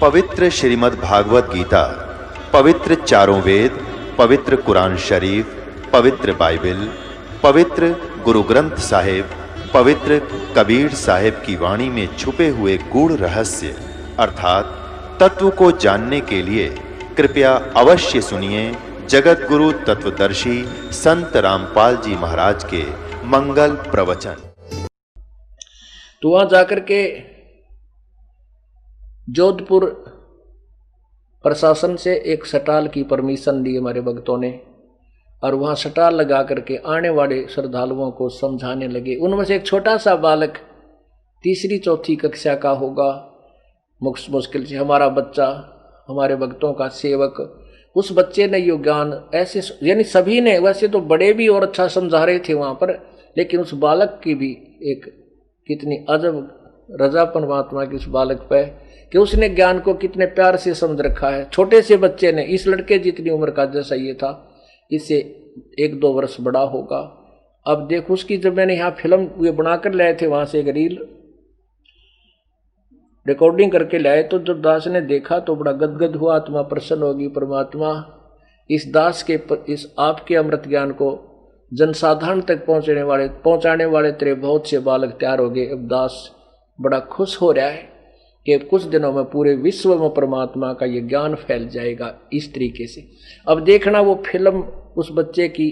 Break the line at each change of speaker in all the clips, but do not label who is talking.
पवित्र श्रीमद् भागवत गीता, पवित्र चारों वेद, पवित्र कुरान शरीफ, पवित्र बाइबल, पवित्र गुरु ग्रंथ साहिब, पवित्र कबीर साहिब की वाणी में छुपे हुए गूढ़ रहस्य अर्थात तत्व को जानने के लिए कृपया अवश्य सुनिए जगत गुरु तत्वदर्शी संत रामपाल जी महाराज के मंगल प्रवचन।
तो वहां जाकर के जोधपुर प्रशासन से एक स्टाल की परमिशन ली हमारे भक्तों ने, और वहां स्टाल लगा करके आने वाले श्रद्धालुओं को समझाने लगे। उनमें से एक छोटा सा बालक तीसरी चौथी कक्षा का होगा, मुश्किल से हमारा बच्चा, हमारे भक्तों का सेवक, उस बच्चे ने यो ज्ञान ऐसे, यानी सभी ने, वैसे तो बड़े भी और अच्छा समझा रहे थे वहां पर, लेकिन उस बालक की भी एक कितनी अजब रजा परमात्मा की उस बालक पे कि उसने ज्ञान को कितने प्यार से समझ रखा है। छोटे से बच्चे ने, इस लड़के जितनी उम्र का जैसा ये था, इससे 1-2 वर्ष बड़ा होगा। अब देखो उसकी, जब मैंने यहाँ फिल्म ये बनाकर लाए थे वहां से एक रील रिकॉर्डिंग करके लाए, तो जब दास ने देखा तो बड़ा गदगद हुआ, आत्मा प्रसन्न होगी। परमात्मा इस दास के इस आपके अमृत ज्ञान को जनसाधारण तक पहुंचाने वाले तेरे बहुत से बालक तैयार हो गए। अब दास बड़ा खुश हो रहा है कि कुछ दिनों में पूरे विश्व में परमात्मा का ये ज्ञान फैल जाएगा इस तरीके से। अब देखना वो फिल्म उस बच्चे की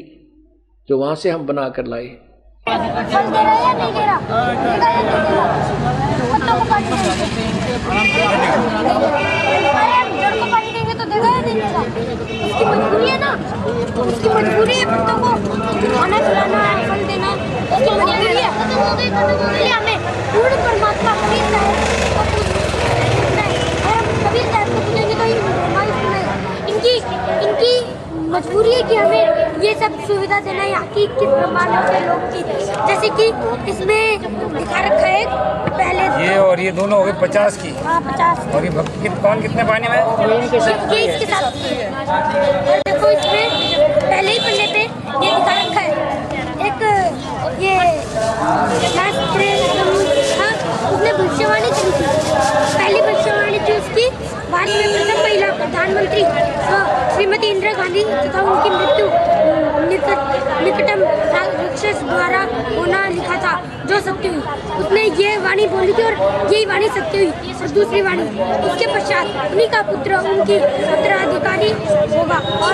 जो वहां से हम बना कर लाए।
उसकी मजबूरी है ना, उसकी मजबूरी है बच्चों को खाना खिलाना, फल देना, उसकी मजबूरी है। इसलिए हमें पूर्ण परमात्मा कबीर साहब और हम कबीर साहब को पूछेंगे तो इनकी मजबूरी है कि हमें ये सब सुविधा देना है। यहाँ की 21 ब्रह्मांड के लोग की, जैसे कि इसमें दिखा रखा है पहले
ये, और ये दोनों हो गए 50 की।
हाँ 50।
और ये भक्ति कौन कितने पानी में?
ये इसके साथ और देखो इसमें पहले ही पन्ने पे ये दिखा रखा है एक ये शास्त्र था, उसने भविष्यवाणी की थी। पहली भविष्यवाणी थी उसकी, भारत में प्रथम महिला प्रधानमंत्री श्रीमती इंदिरा गांधी तथा उनकी मृत्यु निकटम राक्षस द्वारा होना लिखा था जो सत्य हुई। उसने ये वाणी बोली थी और यही वाणी सत्य हुई। और दूसरी वाणी उसके पश्चात उन्हीं का पुत्र उनकी उत्तराधिकारी होगा और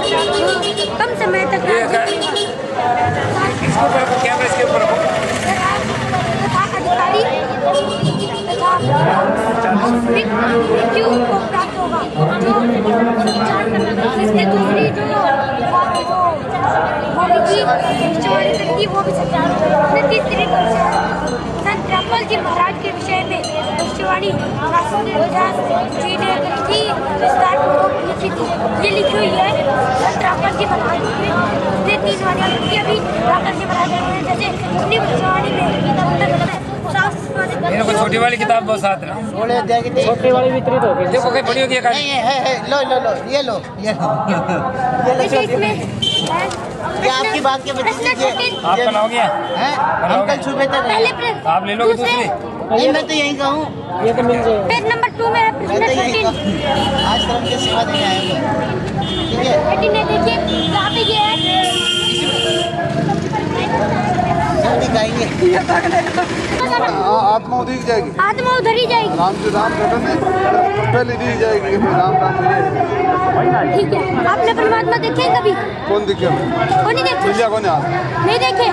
कम समय तक अधिकारी मृत्यु को प्राप्त होगा। इसने दूसरी जो वो भी सत्य। तीसरी संत रामपाल जी महाराज के विषय में भविष्यवाणी जी ने की विस्तारपूर्वक लिखी थी। ये लिखी हुई है संत रामपाल जी महाराज ने 3 वाणियाँ लिखी। अभी रामपाल जी महाराज ने जैसे अपनी भविष्यवाणी में
मेरे को छोटी वाली किताब बहुत साथ ना,
छोटी वाली वितरित हो गई।
देखो कहीं बड़ी होगी
नहीं है, लो ये लो ये आपकी बात के बच्चे
आप बनाओगे
अंकल सुबह तक
आप ले लोगे दूसरी?
नहीं, मैं तो यहीं का हूँ।
ये तो मिल जाएगा।
पेज नंबर 2 में है,
मैं तो यहीं का आज तरफ की सेवा देने आए हैं। ठीक है,
देखिए यहाँ पे ये है,
जल्दी गाएंगे।
आत्मा उधर ही जाएगी,
आत्मा उधर ही जाएगी।
राम से राम पहले दी जाएगी, राम राम।
ठीक है, आपने परमात्मा देखे कभी?
कौन दिखे?
कौन नहीं देखे?
कौन
नहीं देखे?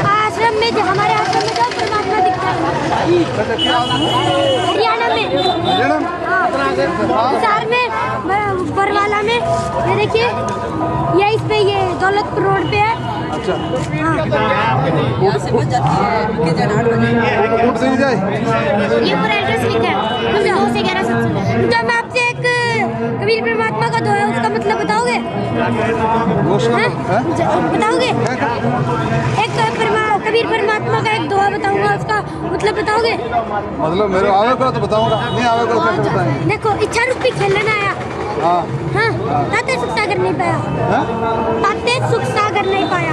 आश्रम में, हमारे आश्रम में जो परमात्मा दिखता है हरियाणा में, हिसार में, बरवाला में। ये देखिए, ये इस पे, ये दौलतपुर रोड पे है।
अच्छा,
यहाँ से बच जाती है के जन 8 बजे।
रूट सही जाए।
ये पूरा एड्रेस लिखा है 9 से 11 7। तो मैं आपसे एक कबीर परमात्मा का दोहा है, उसका मतलब बताओगे? बताओगे? एक कबीर परमात्मा का एक दोहा बताऊंगा, उसका मतलब बताओगे?
मतलब मेरे आवे को तो बताऊंगा, नहीं आवे को कैसे बताएंगे?
देखो, इच्छा रूपी खेलना आया। हाँ, ताते सुख सागर नहीं पाया। ताते सुख सागर कर नहीं पाया।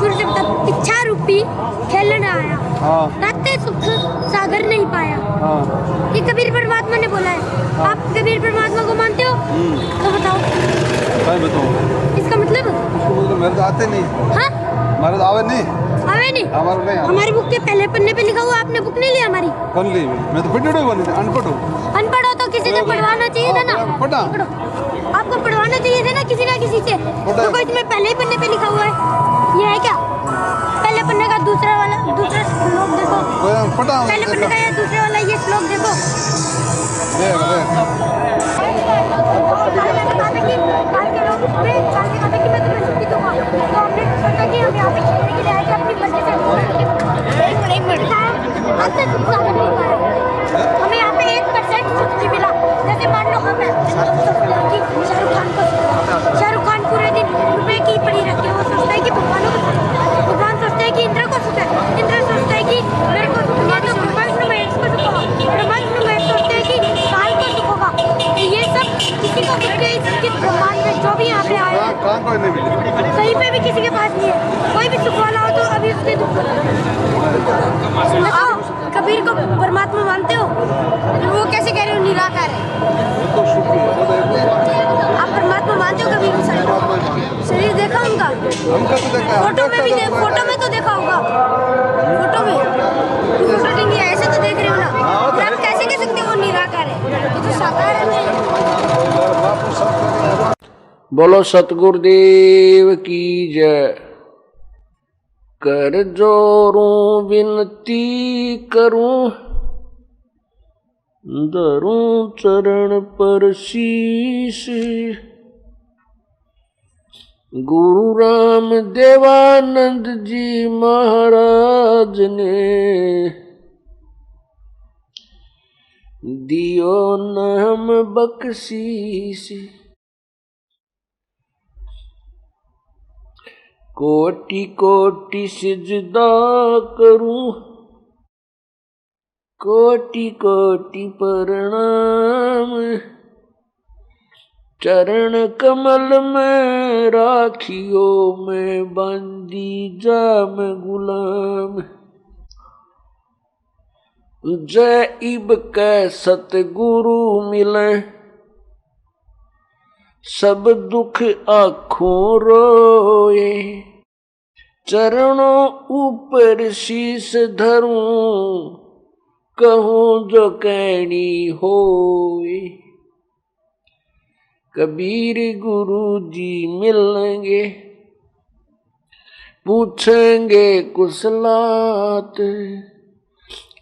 सूरज तब इच्छा रूपी खेलन आया, राते सुख सागर नहीं पाया। ये कबीर परमात्मा ने बोला है। आप कबीर परमात्मा को मानते हो? तो बताओ। इसका मतलब
मेरे तो आते नहीं।
हाँ,
हमारे तो आवे नहीं।
आवे नहीं।
हमारे नहीं।
हमारी बुक के पहले पन्ने पे लिखा हुआ, आपने बुक नहीं ली हमारी?
कौन ली? मैं तो पिटूडे बनी थी, अनपढ़ हूँ।
अनपढ़ हो तो किसी से पढ़वाना चाहिए था ना।
पढ़ा।
आपको पढ़वाना चाहिए था ना किसी से। तो कोई इसमें पहले ही पन्ने पे लिखा हुआ है, ये है क्या? पहले पन्ने का दूसरा श्लोक देखो। पहले पन्ने का ये दूसरे वाला ये श्लोक देखो। हमें यहाँ पे 1% छुट्टी मिला। जैसे मान लो हम शाहरुख खान पूरे दिन रुपए की पड़ी रहती है। वो सोचता है कि भगवान सोचते हैं कि इंद्र को सुख है। इंद्र सोचता है कि मेरे को सुख नहीं है तो ब्रह्मांड में इसको सुख होगा। ब्रह्मांड में सोचते हैं कि काल को सुख होगा। तो ये सब किसी को सुख है इसके ब्रह्मांड में जो भी यहाँ पे आए हैं कहीं पे भी किसी के पास नहीं है। कोई भी सुख वाला हो तो अभी उसके दुख होता। कबीर को परमात्मा मानते हो? वो कैसे कह रहे हो निराकार है? आप परमात्मा मानते हो कबीर को? शरीर देखा उनका? फोटो में भी फोटो में तो देखा होगा। फोटो में फोटो नहीं है, ऐसे तो देख रहे हो ना। आप कैसे कह सकते हो वो निराकार है? ये तो साकार है।
बोलो सतगुरुदेव की जय। कर जोरूं विनती करूं, धरूं चरण पर शीश। गुरु राम देवानंद जी महाराज ने दियो नाम बख्शीश। कोटि कोटि सिजदा करूं, कोटि कोटि प्रणाम। चरण कमल में राखियो मैं बंदी जाम गुलाम। जय इब कै सतगुरु मिले, सब दुख आँखों रोए। चरणों ऊपर शीस धरूं, कहूँ जो कहनी होए। कबीर गुरु जी मिलेंगे, पूछेंगे कुशलात।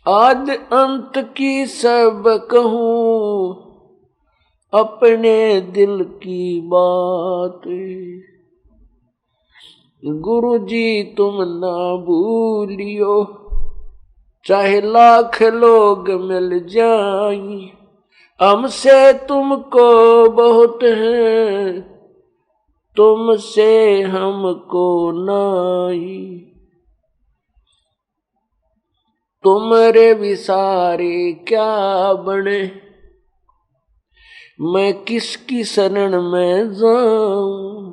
आद अंत की सब कहूँ, अपने दिल की बात। गुरु जी तुम ना भूलियो, चाहे लाख लोग मिल जाएं। हमसे तुमको बहुत है, तुमसे हमको नाई। तुम्हारे विसारे क्या बने, मैं किसकी शरण में जाऊं।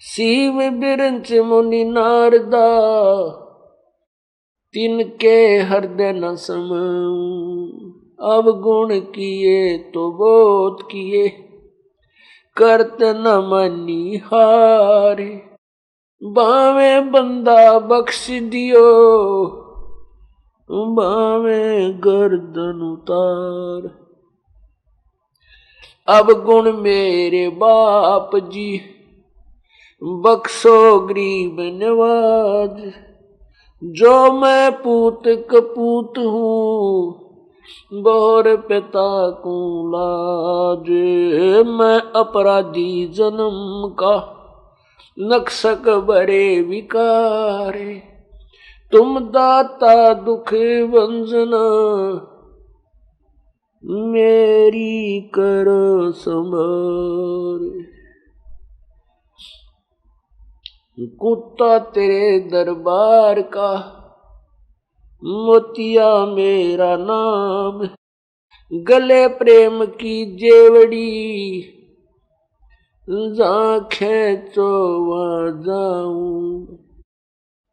शिव बिरंच मुनि नारदा, तिनके हृदय न समाऊं। अब गुण किए तो बहुत किए, करत न मनी हारे। बावे बंदा बख्श दियो, बावे गर्दन उतार। अब गुण मेरे बाप जी, बख्शो गरीब नवाज। जो मैं पूत कपूत हूँ, बोर पिता को लाज। मैं अपराधी जन्म का, नक्सक बरे विकारे। तुम दाता दुख वंजना, मेरी करो संभार। कुत्ता तेरे दरबार का, मोतिया मेरा नाम। गले प्रेम की जेवड़ी, जा खेचो वहाँ जाऊं,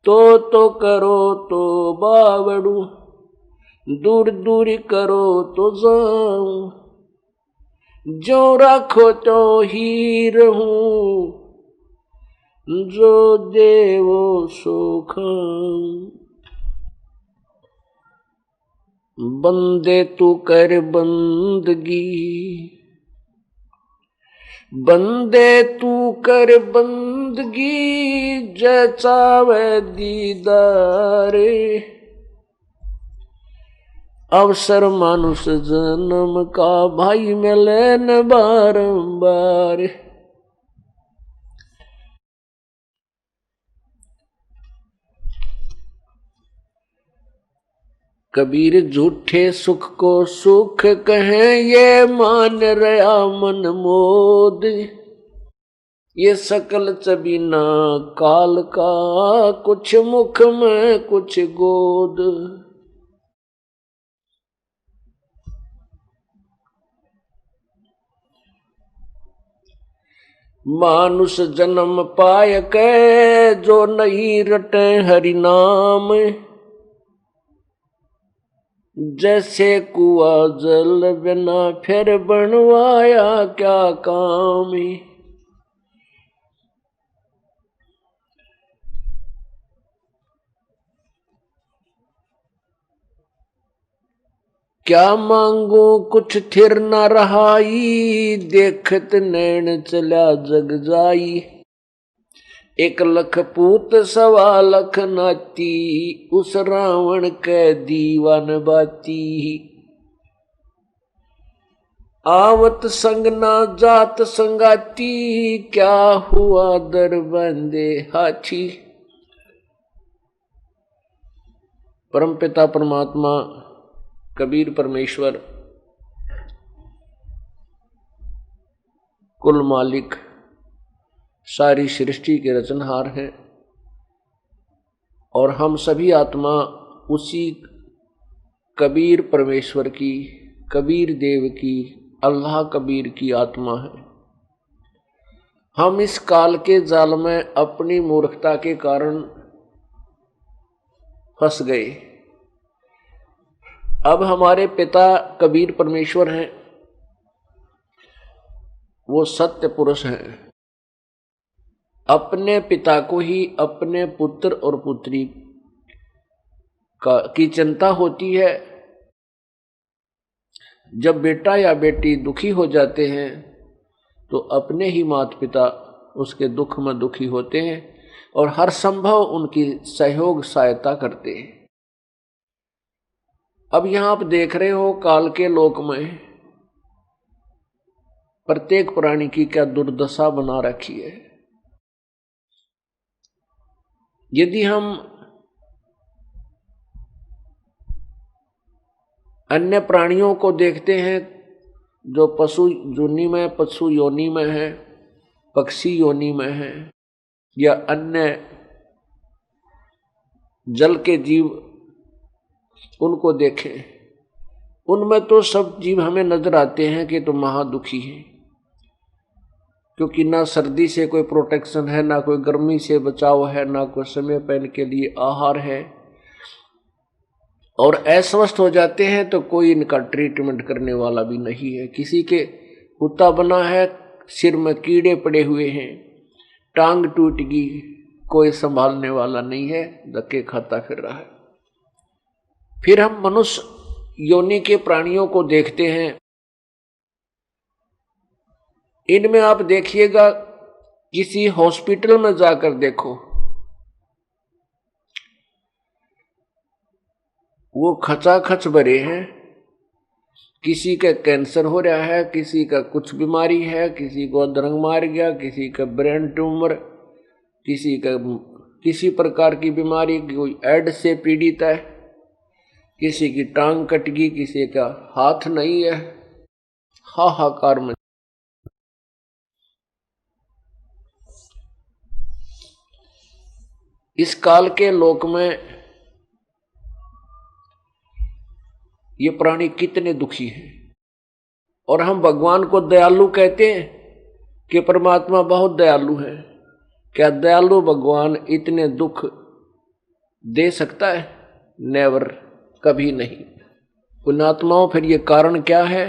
तो करो तो बावड़ू, दूर दूर करो तो जाऊं, जो रखो तो ही रहूं, जो देवो सो खाऊं। बंदे तू कर बंदगी, बंदे तू कर बंदगी, जचावे दीदार, अवसर मानुष जन्म का भाई मिले न बारंबार। कबीर झूठे सुख को सुख कहें, ये मान रहा मन मोद, ये सकल चबीना काल का, कुछ मुख में कुछ गोद। मानुष जन्म पाय के, जो नहीं रटे हरि नाम, जैसे कुआ जल बिना फिर बनवाया क्या काम। क्या मांगू कुछ थिर न रहाई, देखत नैन चला जग जाई। 1 लख पूत 1.25 लख नाती, उस रावण के दीवान बाती। आवत संग ना जात संगाती, क्या हुआ दर बंदे हाथी। परमपिता परमात्मा कबीर परमेश्वर कुल मालिक सारी सृष्टि के रचनहार हैं, और हम सभी आत्मा उसी कबीर परमेश्वर की, कबीर देव की, अल्लाह कबीर की आत्मा है। हम इस काल के जाल में अपनी मूर्खता के कारण फंस गए। अब हमारे पिता कबीर परमेश्वर हैं, वो सत्य पुरुष हैं। अपने पिता को ही अपने पुत्र और पुत्री की चिंता होती है। जब बेटा या बेटी दुखी हो जाते हैं तो अपने ही माता पिता उसके दुख में दुखी होते हैं और हर संभव उनकी सहयोग सहायता करते हैं। अब यहां आप देख रहे हो काल के लोक में प्रत्येक प्राणी की क्या दुर्दशा बना रखी है। यदि हम अन्य प्राणियों को देखते हैं जो पशु योनि में, पशु योनि में है, पक्षी योनि में है, या अन्य जल के जीव, उनको देखें, उनमें तो सब जीव हमें नजर आते हैं कि तो महादुखी हैं, क्योंकि ना सर्दी से कोई प्रोटेक्शन है, ना कोई गर्मी से बचाव है, ना कोई समय पहन के लिए आहार है, और अस्वस्थ हो जाते हैं तो कोई इनका ट्रीटमेंट करने वाला भी नहीं है। किसी के कुत्ता बना है, सिर में कीड़े पड़े हुए हैं, टांग टूट गई, कोई संभालने वाला नहीं है, धक्के खाता फिर रहा है। फिर हम मनुष्य योनि के प्राणियों को देखते हैं, इनमें आप देखिएगा, किसी हॉस्पिटल में जाकर देखो, वो खचाखच भरे हैं। किसी का कैंसर हो रहा है, किसी का कुछ बीमारी है, किसी को अधरंग मार गया, किसी का ब्रेन ट्यूमर, किसी का किसी प्रकार की बीमारी, कोई एड्स से पीड़ित है, किसी की टांग कट गई, किसी का हाथ नहीं है, हाहाकार में। इस काल के लोक में ये प्राणी कितने दुखी हैं, और हम भगवान को दयालु कहते हैं, कि परमात्मा बहुत दयालु है। क्या दयालु भगवान इतने दुख दे सकता है? नेवर, कभी नहीं। पुण्यात्माओं, फिर ये कारण क्या है?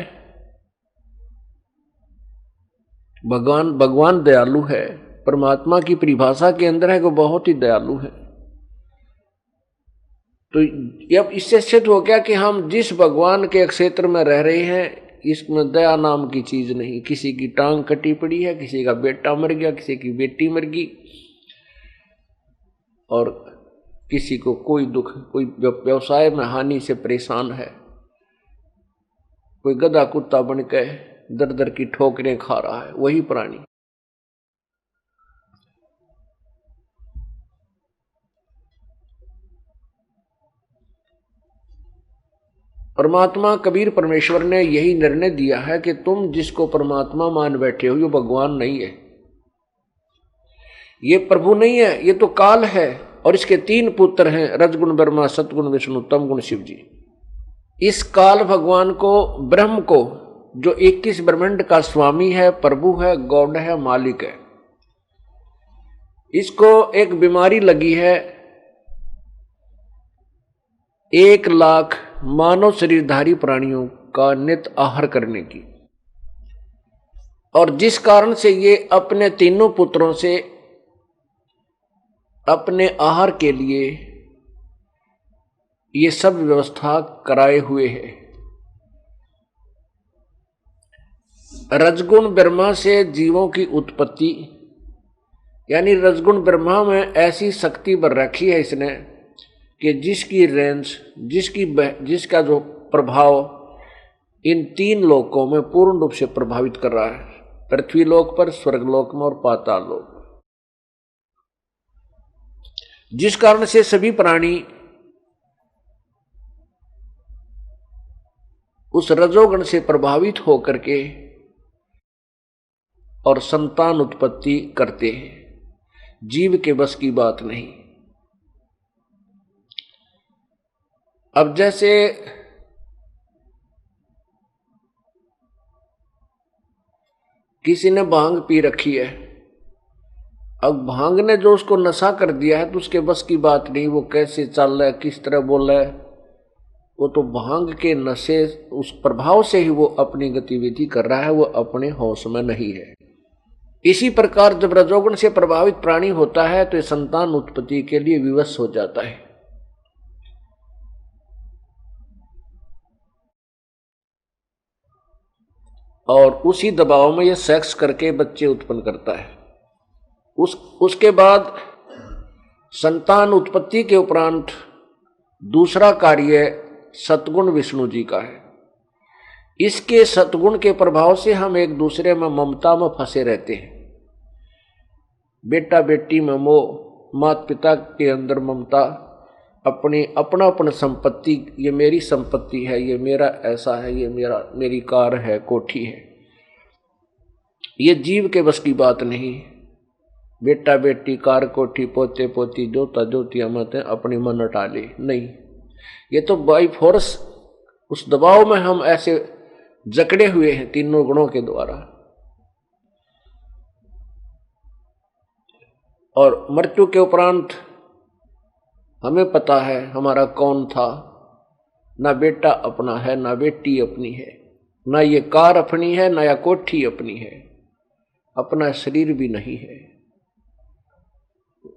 भगवान दयालु है। परमात्मा की परिभाषा के अंदर है कि बहुत ही दयालु है। तो अब इससे सिद्ध हो गया कि हम जिस भगवान के क्षेत्र में रह रहे हैं, इसमें दया नाम की चीज नहीं। किसी की टांग कटी पड़ी है, किसी का बेटा मर गया, किसी की बेटी मर गई, और किसी को कोई दुख, कोई व्यवसाय में हानि से परेशान है, कोई गधा कुत्ता बन के दर दर की ठोकरें खा रहा है, वही प्राणी। परमात्मा कबीर परमेश्वर ने यही निर्णय दिया है कि तुम जिसको परमात्मा मान बैठे हो, ये भगवान नहीं है, ये प्रभु नहीं है, ये तो काल है। और इसके 3 पुत्र हैं, रजगुण ब्रह्मा, सतगुण विष्णु, तमगुण शिव जी। इस काल भगवान को, ब्रह्म को, जो 21 ब्रह्मांड का स्वामी है, प्रभु है, गॉड है, मालिक है, इसको एक बीमारी लगी है 1 लाख मानव शरीरधारी प्राणियों का नित्य आहार करने की। और जिस कारण से ये अपने 3 पुत्रों से अपने आहार के लिए ये सब व्यवस्था कराए हुए है। रजगुण ब्रह्मा से जीवों की उत्पत्ति, यानी रजगुण ब्रह्मा में ऐसी शक्ति भर रखी है इसने कि जिसकी रेंज, जिसका जो प्रभाव इन 3 लोकों में पूर्ण रूप से प्रभावित कर रहा है, पृथ्वी लोक पर, स्वर्गलोक में और पाताल लोक। जिस कारण से सभी प्राणी उस रजोगण से प्रभावित होकर के और संतान उत्पत्ति करते हैं। जीव के बस की बात नहीं। अब जैसे किसी ने भांग पी रखी है, अब भांग ने जो उसको नशा कर दिया है तो उसके बस की बात नहीं, वो कैसे चल रहा है, किस तरह बोल रहा है, वो तो भांग के नशे, उस प्रभाव से ही वो अपनी गतिविधि कर रहा है, वो अपने होश में नहीं है। इसी प्रकार जब रजोगुण से प्रभावित प्राणी होता है तो संतान उत्पत्ति के लिए विवश हो जाता है। और उसी दबाव में यह सेक्स करके बच्चे उत्पन्न करता है। उसके बाद संतान उत्पत्ति के उपरांत दूसरा कार्य सतगुण विष्णु जी का है। इसके सतगुण के प्रभाव से हम एक दूसरे में ममता में फंसे रहते हैं। बेटा बेटी में मोह, माता पिता के अंदर ममता, अपना संपत्ति, ये मेरी संपत्ति है, ये मेरा ऐसा है, ये मेरी कार है, कोठी है। ये जीव के बस की बात नहीं। बेटा बेटी, कार, कोठी, पोते पोती, जोता जोतिया मत अपनी मन टाले नहीं। ये तो बाई फोर्स उस दबाव में हम ऐसे जकड़े हुए हैं 3 गुणों के द्वारा। और मृत्यु के उपरांत हमें पता है हमारा कौन था। ना बेटा अपना है, ना बेटी अपनी है, ना ये कार अपनी है, ना या कोठी अपनी है, अपना शरीर भी नहीं है।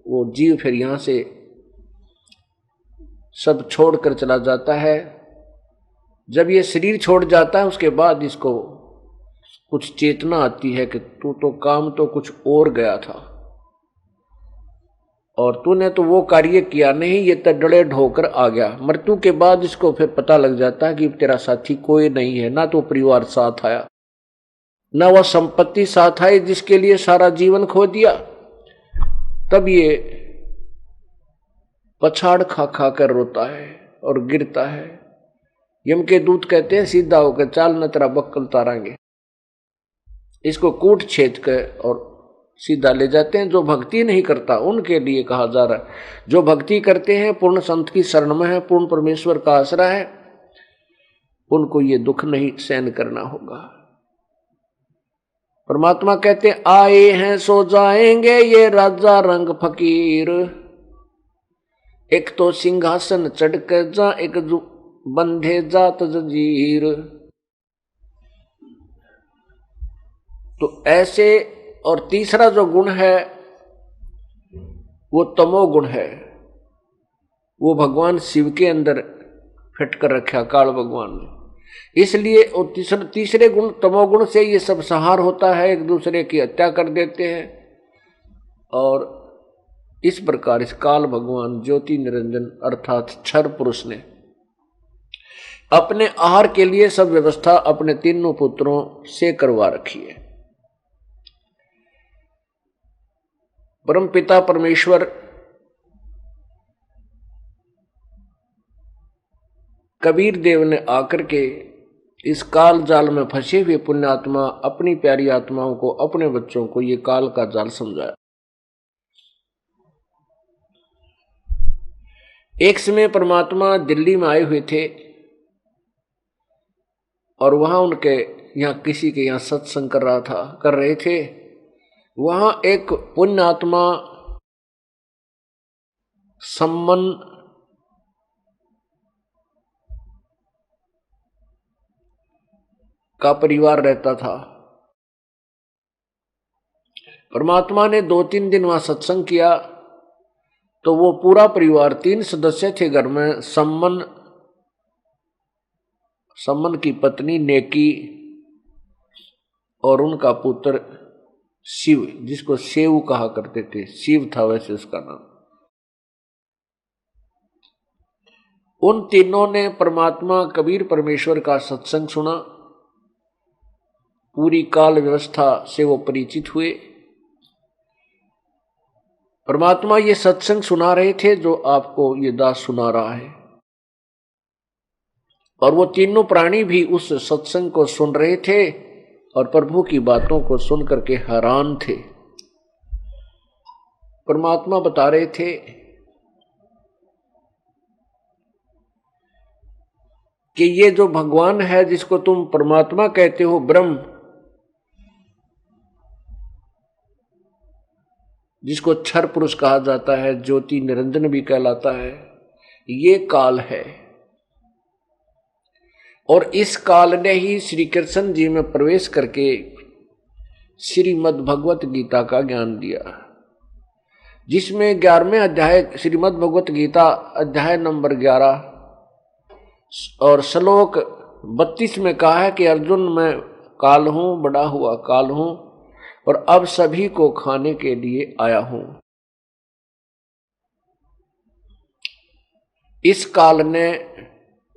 वो जीव फिर यहां से सब छोड़कर चला जाता है। जब ये शरीर छोड़ जाता है उसके बाद इसको कुछ चेतना आती है कि तू तो काम तो कुछ और गया था और तूने तो वो कार्य किया नहीं, ये तड़ड़े ढोकर आ गया। मृत्यु के बाद इसको फिर पता लग जाता है कि तेरा साथी कोई नहीं है, ना तो परिवार साथ आया, ना वह संपत्ति साथ आई जिसके लिए सारा जीवन खो दिया। तब ये पछाड़ खा खा कर रोता है और गिरता है। यम के दूत कहते हैं सीधा होकर चाल न तेरा बक्कल तारांगे। इसको कूट छेद कर और सीधा ले जाते हैं। जो भक्ति नहीं करता उनके लिए कहा जा रहा है, जो भक्ति करते हैं, पूर्ण संत की शरण में है, पूर्ण परमेश्वर का आसरा है, उनको ये दुख नहीं सहन करना होगा। परमात्मा कहते आए हैं सो जाएंगे ये राजा रंग फकीर, एक तो सिंहासन चढ़ कर जा, एक बंधे जात जंजीर। तो ऐसे, और तीसरा जो गुण है वो तमोगुण है, वो भगवान शिव के अंदर फिट कर रखा काल भगवान ने। इसलिए और तीसरे गुण तमोगुण से ये सब संहार होता है, एक दूसरे की हत्या कर देते हैं। और इस प्रकार इस काल भगवान ज्योति निरंजन अर्थात क्षर पुरुष ने अपने आहार के लिए सब व्यवस्था अपने तीनों पुत्रों से करवा रखी है। परम पिता परमेश्वर कबीर देव ने आकर के इस काल जाल में फंसे हुए पुण्यात्मा अपनी प्यारी आत्माओं को, अपने बच्चों को ये काल का जाल समझाया। एक समय परमात्मा दिल्ली में आए हुए थे और वहां उनके यहाँ किसी के यहाँ सत्संग कर रहे थे। वहां एक पुण्यात्मा सम्मन का परिवार रहता था। परमात्मा ने 2-3 दिन वहां सत्संग किया तो वो पूरा परिवार, 3 सदस्य थे घर में, सम्मन की पत्नी नेकी और उनका पुत्र शिव, जिसको सेव कहा करते थे, शिव था वैसे उसका नाम। उन तीनों ने परमात्मा कबीर परमेश्वर का सत्संग सुना, पूरी काल व्यवस्था से वो परिचित हुए। परमात्मा ये सत्संग सुना रहे थे जो आपको ये दास सुना रहा है, और वो तीनों प्राणी भी उस सत्संग को सुन रहे थे और प्रभु की बातों को सुन करके हैरान थे। परमात्मा बता रहे थे कि ये जो भगवान है जिसको तुम परमात्मा कहते हो, ब्रह्म, जिसको क्षर पुरुष कहा जाता है, ज्योति निरंजन भी कहलाता है, ये काल है। और इस काल ने ही श्री कृष्ण जी में प्रवेश करके श्रीमद् भगवत गीता का ज्ञान दिया, जिसमें 11वें अध्याय श्रीमद् भगवत गीता अध्याय नंबर 11 और श्लोक 32 में कहा है कि अर्जुन, मैं काल हूं, बड़ा हुआ काल हूं, और अब सभी को खाने के लिए आया हूं। इस काल ने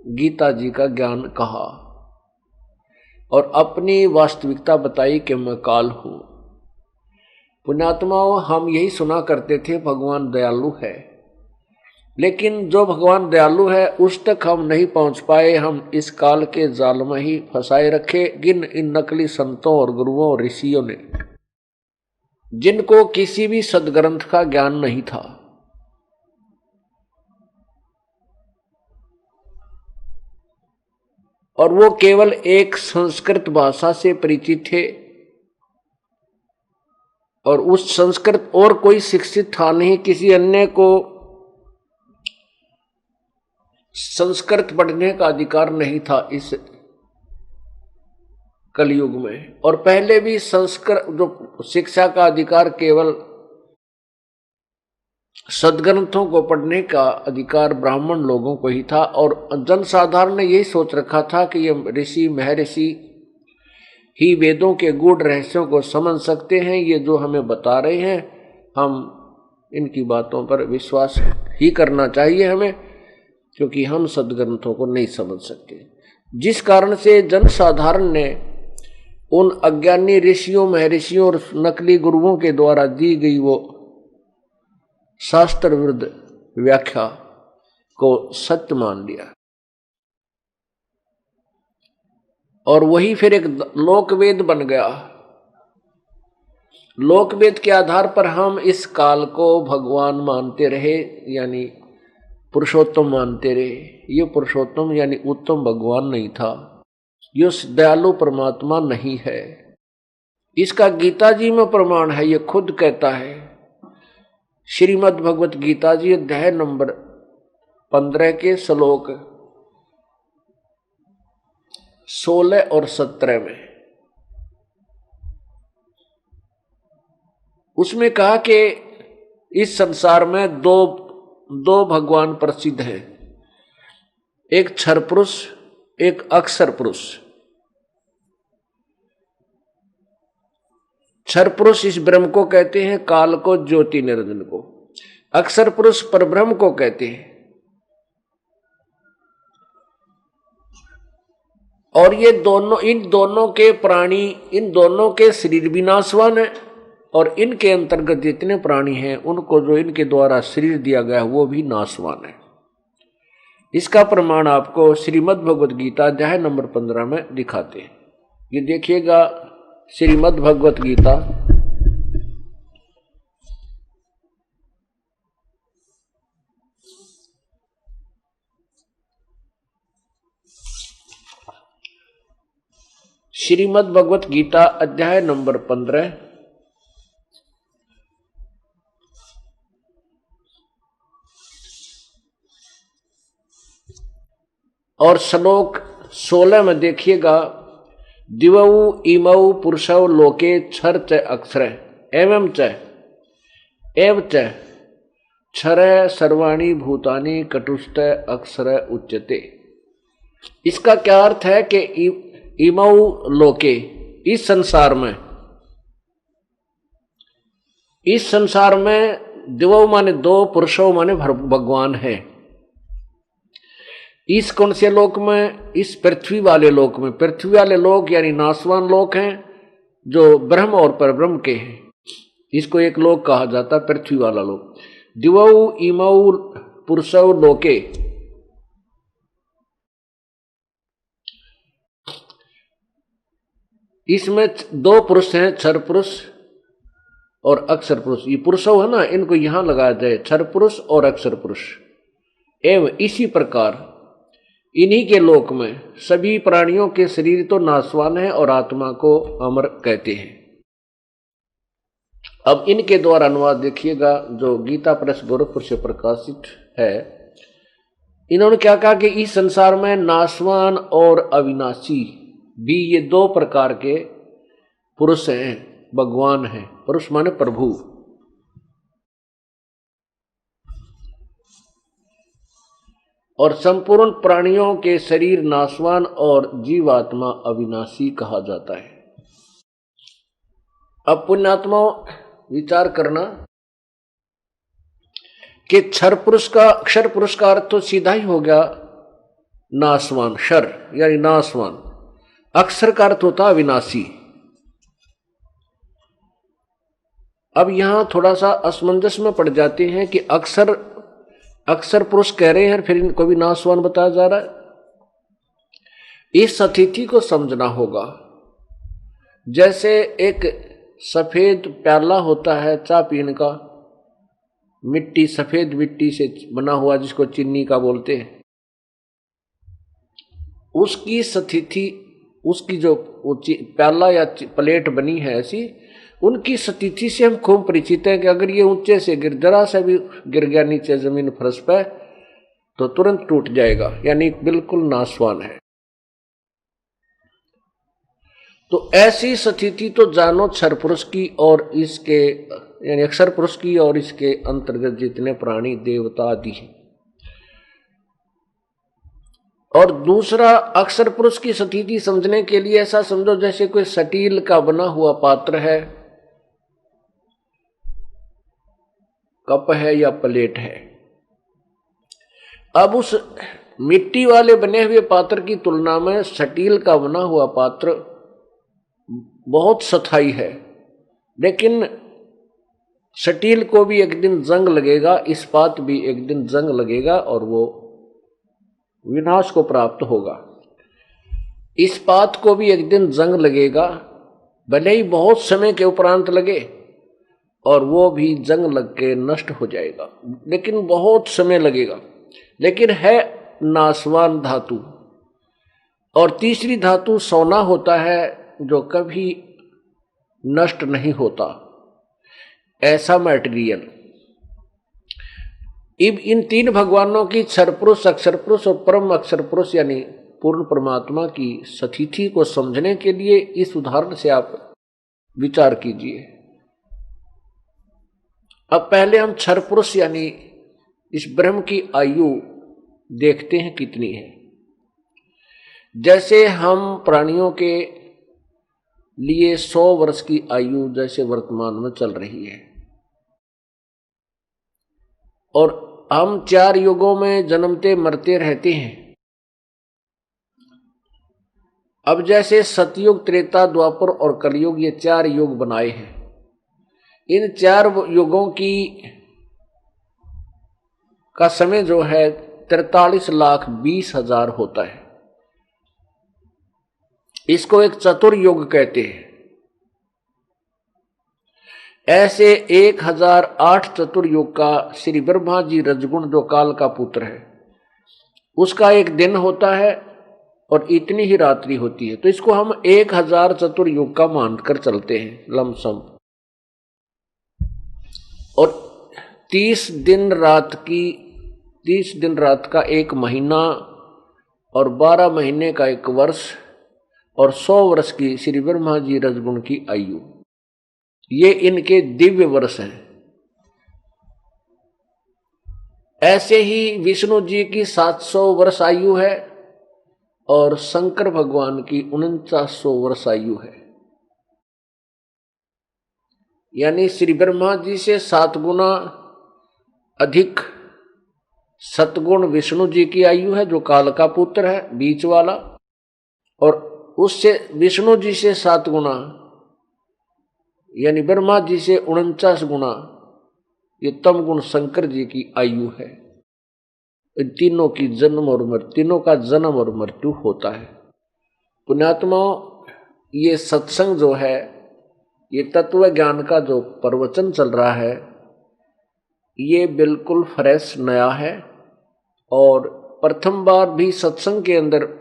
गीता जी का ज्ञान कहा और अपनी वास्तविकता बताई कि मैं काल हूं। पुण्यात्माओं, हम यही सुना करते थे भगवान दयालु है, लेकिन जो भगवान दयालु है उस तक हम नहीं पहुंच पाए। हम इस काल के जाल में ही फंसाए रखे इन नकली संतों और गुरुओं और ऋषियों ने, जिनको किसी भी सदग्रंथ का ज्ञान नहीं था। और वो केवल एक संस्कृत भाषा से परिचित थे, और उस संस्कृत और कोई शिक्षित था नहीं, किसी अन्य को संस्कृत पढ़ने का अधिकार नहीं था इस कलयुग में। और पहले भी संस्कृत जो शिक्षा का अधिकार केवल सदग्रंथों को पढ़ने का अधिकार ब्राह्मण लोगों को ही था, और जनसाधारण ने यही सोच रखा था कि ये ऋषि महर्षि ही वेदों के गूढ़ रहस्यों को समझ सकते हैं, ये जो हमें बता रहे हैं हम इनकी बातों पर विश्वास ही करना चाहिए हमें, क्योंकि हम सदग्रंथों को नहीं समझ सकते। जिस कारण से जनसाधारण ने उन अज्ञानी ऋषियों महर्षियों और नकली गुरुओं के द्वारा दी गई वो शास्त्र विरुद्ध व्याख्या को सत्य मान लिया, और वही फिर एक लोकवेद बन गया। लोकवेद के आधार पर हम इस काल को भगवान मानते रहे, यानी पुरुषोत्तम मानते रहे। ये पुरुषोत्तम यानी उत्तम भगवान नहीं था, ये दयालु परमात्मा नहीं है। इसका गीता जी में प्रमाण है, ये खुद कहता है। श्रीमद् भगवत गीता जी अध्याय नंबर 15 के श्लोक 16 और 17 में उसमें कहा कि इस संसार में दो भगवान प्रसिद्ध हैं, एक क्षर पुरुष, एक अक्षर पुरुष। क्षर पुरुष इस ब्रह्म को कहते हैं, काल को, ज्योति निरंजन को। अक्षर पुरुष परब्रह्म को कहते हैं। और ये दोनों, इन दोनों के प्राणी, इन दोनों के शरीर भी नाशवान है, और इनके अंतर्गत जितने प्राणी हैं उनको जो इनके द्वारा शरीर दिया गया है वो भी नाशवान है। इसका प्रमाण आपको श्रीमद् भगवत गीता अध्याय नंबर 15 में दिखाते हैं। ये देखिएगा, श्रीमद् भगवत गीता श्रीमद् भगवत गीता अध्याय नंबर 15 और श्लोक 16 में देखिएगा, दिवौ इमौ पुरुषौ लोके क्षर च अक्षर एवं च एव च क्षर सर्वाणि भूतानि कटुष्ट अक्षर उच्यते। इसका क्या अर्थ है कि इमौ लोके, इस संसार में दिवौ माने दो, पुरुषौ माने भगवान है। इस कौन से लोक में? इस पृथ्वी वाले लोक में। पृथ्वी वाले लोक यानी नाशवान लोक हैं जो ब्रह्म और परब्रह्म के हैं। इसको एक लोक कहा जाता है, पृथ्वी वाला लोक। दिवौ इमौ पुरुषौ लोके, इसमें दो पुरुष हैं, क्षर पुरुष और अक्षर पुरुष। ये पुरुषौ है ना, इनको यहां लगाया जाए, क्षर पुरुष और अक्षर पुरुष। एवं इसी प्रकार इन्हीं के लोक में सभी प्राणियों के शरीर तो नाशवान है और आत्मा को अमर कहते हैं। अब इनके द्वारा अनुवाद देखिएगा जो गीता प्रेस गोरखपुर से प्रकाशित है। इन्होंने क्या कहा कि इस संसार में नाशवान और अविनाशी भी ये दो प्रकार के पुरुष हैं, भगवान हैं। पुरुष माने प्रभु। और संपूर्ण प्राणियों के शरीर नाशवान और जीवात्मा अविनाशी कहा जाता है। अब पुण्यात्मा विचार करना कि क्षर पुरुष का, अक्षर पुरुष का अर्थ तो सीधा ही हो गया नाशवान, क्षर यानी नाशवान। अक्षर का अर्थ होता अविनाशी। अब यहां थोड़ा सा असमंजस में पड़ जाते हैं कि अक्षर पुरुष कह रहे हैं, फिर इनको भी नाशवान बताया जा रहा है। इस स्थिति को समझना होगा। जैसे एक सफेद प्याला होता है चाय पीने का, मिट्टी, सफेद मिट्टी से बना हुआ, जिसको चीनी का बोलते हैं, उसकी स्थिति, उसकी जो प्याला या प्लेट बनी है ऐसी, उनकी स्थिति से हम खूब परिचित हैं कि अगर ये ऊंचे से जरा सा भी गिर गया नीचे जमीन फर्श पे तो तुरंत टूट जाएगा, यानी बिल्कुल नाशवान है। तो ऐसी स्थिति तो जानो क्षर पुरुष की और इसके यानी अक्षर पुरुष की और इसके अंतर्गत जितने प्राणी देवता आदि हैं। और दूसरा, अक्षर पुरुष की स्थिति समझने के लिए ऐसा समझो जैसे कोई स्टील का बना हुआ पात्र है, कप है या प्लेट है। अब उस मिट्टी वाले बने हुए पात्र की तुलना में स्टील का बना हुआ पात्र बहुत स्थायी है, लेकिन स्टील को भी एक दिन जंग लगेगा, इस्पात भी एक दिन जंग लगेगा और वो विनाश को प्राप्त होगा। इस्पात को भी एक दिन जंग लगेगा, भले ही बहुत समय के उपरांत लगे, और वो भी जंग लग के नष्ट हो जाएगा, लेकिन बहुत समय लगेगा, लेकिन है नाशवान धातु। और तीसरी धातु सोना होता है जो कभी नष्ट नहीं होता, ऐसा मटेरियल। इन तीन भगवानों की क्षर पुरुष, अक्षर पुरुष और परम अक्षर पुरुष यानी पूर्ण परमात्मा की स्थिति को समझने के लिए इस उदाहरण से आप विचार कीजिए। अब पहले हम क्षर पुरुष यानी इस ब्रह्म की आयु देखते हैं कितनी है। जैसे हम प्राणियों के लिए 100 वर्ष की आयु जैसे वर्तमान में चल रही है, और हम 4 युगों में जन्मते मरते रहते हैं। अब जैसे सतयुग, त्रेता, द्वापर और कलयुग, ये 4 युग बनाए हैं। इन 4 युगों का समय जो है 43,20,000 होता है। इसको एक चतुर्युग कहते हैं। ऐसे 1008 चतुर्युग का श्री ब्रह्मा जी रजगुण जो काल का पुत्र है, उसका एक दिन होता है और इतनी ही रात्रि होती है। तो इसको हम 1000 चतुर्युग का मानकर चलते हैं लमसम। और 30 दिन रात का एक महीना और 12 महीने का एक वर्ष और 100 वर्ष की श्री ब्रह्मा जी रजगुण की आयु, ये इनके दिव्य वर्ष हैं। ऐसे ही विष्णु जी की 700 वर्ष आयु है और शंकर भगवान की 4900 वर्ष आयु है। यानी श्री ब्रह्मा जी से 7 गुना अधिक सतगुण विष्णु जी की आयु है, जो काल का पुत्र है बीच वाला, और उससे विष्णु जी से 7 गुना यानी ब्रह्मा जी से 49 गुना ये तम गुण शंकर जी की आयु है। इन तीनों की जन्म और मृत्यु, तीनों का जन्म और मृत्यु होता है। पुण्यात्माओं, ये सत्संग जो है, ये तत्व ज्ञान का जो प्रवचन चल रहा है, ये बिल्कुल फ्रेश नया है। और प्रथम बार भी सत्संग के अंदर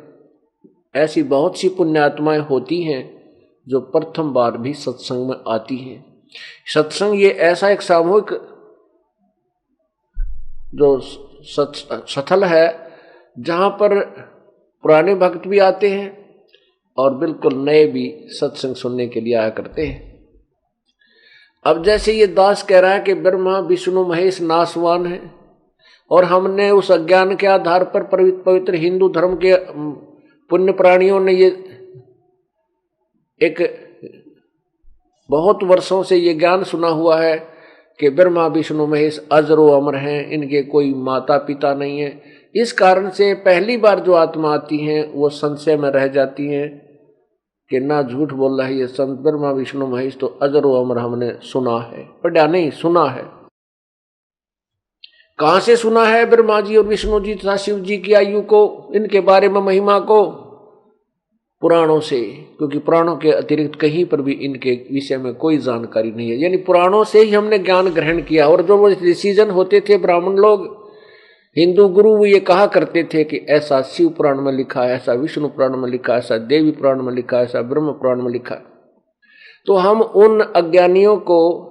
ऐसी बहुत सी पुण्यात्माएं होती हैं जो प्रथम बार भी सत्संग में आती हैं। सत्संग ये ऐसा एक सामूहिक जो स्थल है जहाँ पर पुराने भक्त भी आते हैं और बिल्कुल नए भी सत्संग सुनने के लिए आया करते हैं। अब जैसे ये दास कह रहा है कि ब्रह्मा विष्णु महेश नासवान है, और हमने उस अज्ञान के आधार पर पवित्र हिंदू धर्म के पुण्य प्राणियों ने ये एक बहुत वर्षों से ये ज्ञान सुना हुआ है कि ब्रह्मा विष्णु महेश अजरो अमर हैं, इनके कोई माता पिता नहीं है। इस कारण से पहली बार जो आत्मा आती हैं वो संशय में रह जाती हैं कि ना झूठ बोल रहा है ये संत, ब्रह्मा विष्णु महेश तो अजरो अमर हमने सुना है, पढ़ा नहीं सुना है। कहाँ से सुना है ब्रह्मा जी और विष्णु जी तथा शिव जी की आयु को, इनके बारे में महिमा को? पुराणों से, क्योंकि पुराणों के अतिरिक्त कहीं पर भी इनके विषय में कोई जानकारी नहीं है। यानी पुराणों से ही हमने ज्ञान ग्रहण किया। और जो वो डिसीजन होते थे ब्राह्मण लोग, हिंदू गुरु, वो ये कहा करते थे कि ऐसा शिव पुराण में लिखा है, ऐसा विष्णु पुराण में लिखा है, ऐसा देवी पुराण में लिखा है, ऐसा ब्रह्म पुराण में लिखा है। तो हम उन अज्ञानियों को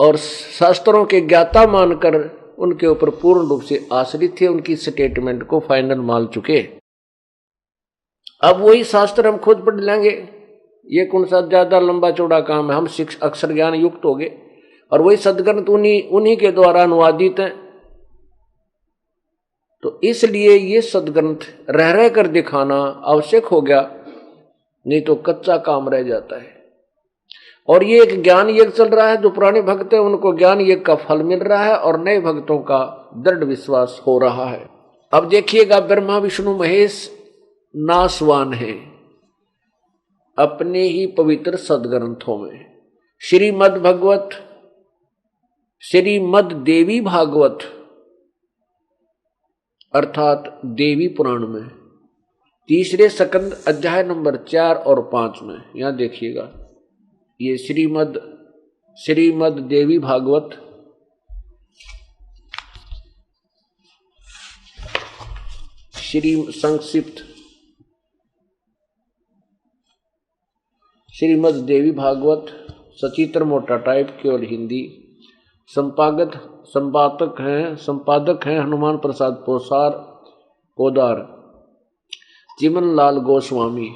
और शास्त्रों के ज्ञाता मानकर उनके ऊपर पूर्ण रूप से आश्रित थे, उनकी स्टेटमेंट को फाइनल मान चुके। अब वही शास्त्र हम खुद पढ़ लेंगे, ये कौन सा ज्यादा लंबा चौड़ा काम है। हम अक्षर ज्ञान युक्त हो गए और वही सदग्रंथ उन्हीं के द्वारा अनुवादित हैं। तो इसलिए ये सदग्रंथ रह कर दिखाना आवश्यक हो गया, नहीं तो कच्चा काम रह जाता है। और ये एक ज्ञान यज्ञ चल रहा है। जो पुराने भक्त हैं उनको ज्ञान यज्ञ का फल मिल रहा है और नए भक्तों का दृढ़ विश्वास हो रहा है। अब देखिएगा, ब्रह्मा विष्णु महेश नासवान है अपने ही पवित्र सदग्रंथों में। श्रीमद् भगवत, श्रीमद् देवी भागवत अर्थात देवी पुराण में 3रे स्कंद अध्याय नंबर 4 और 5 में, यहां देखिएगा, ये श्रीमद् देवी भागवत श्री संक्षिप्त श्रीमद् देवी भागवत सचित्र मोटा टाइप केवल हिंदी। संपादक हैं हनुमान प्रसाद पोदार चिमन लाल गोस्वामी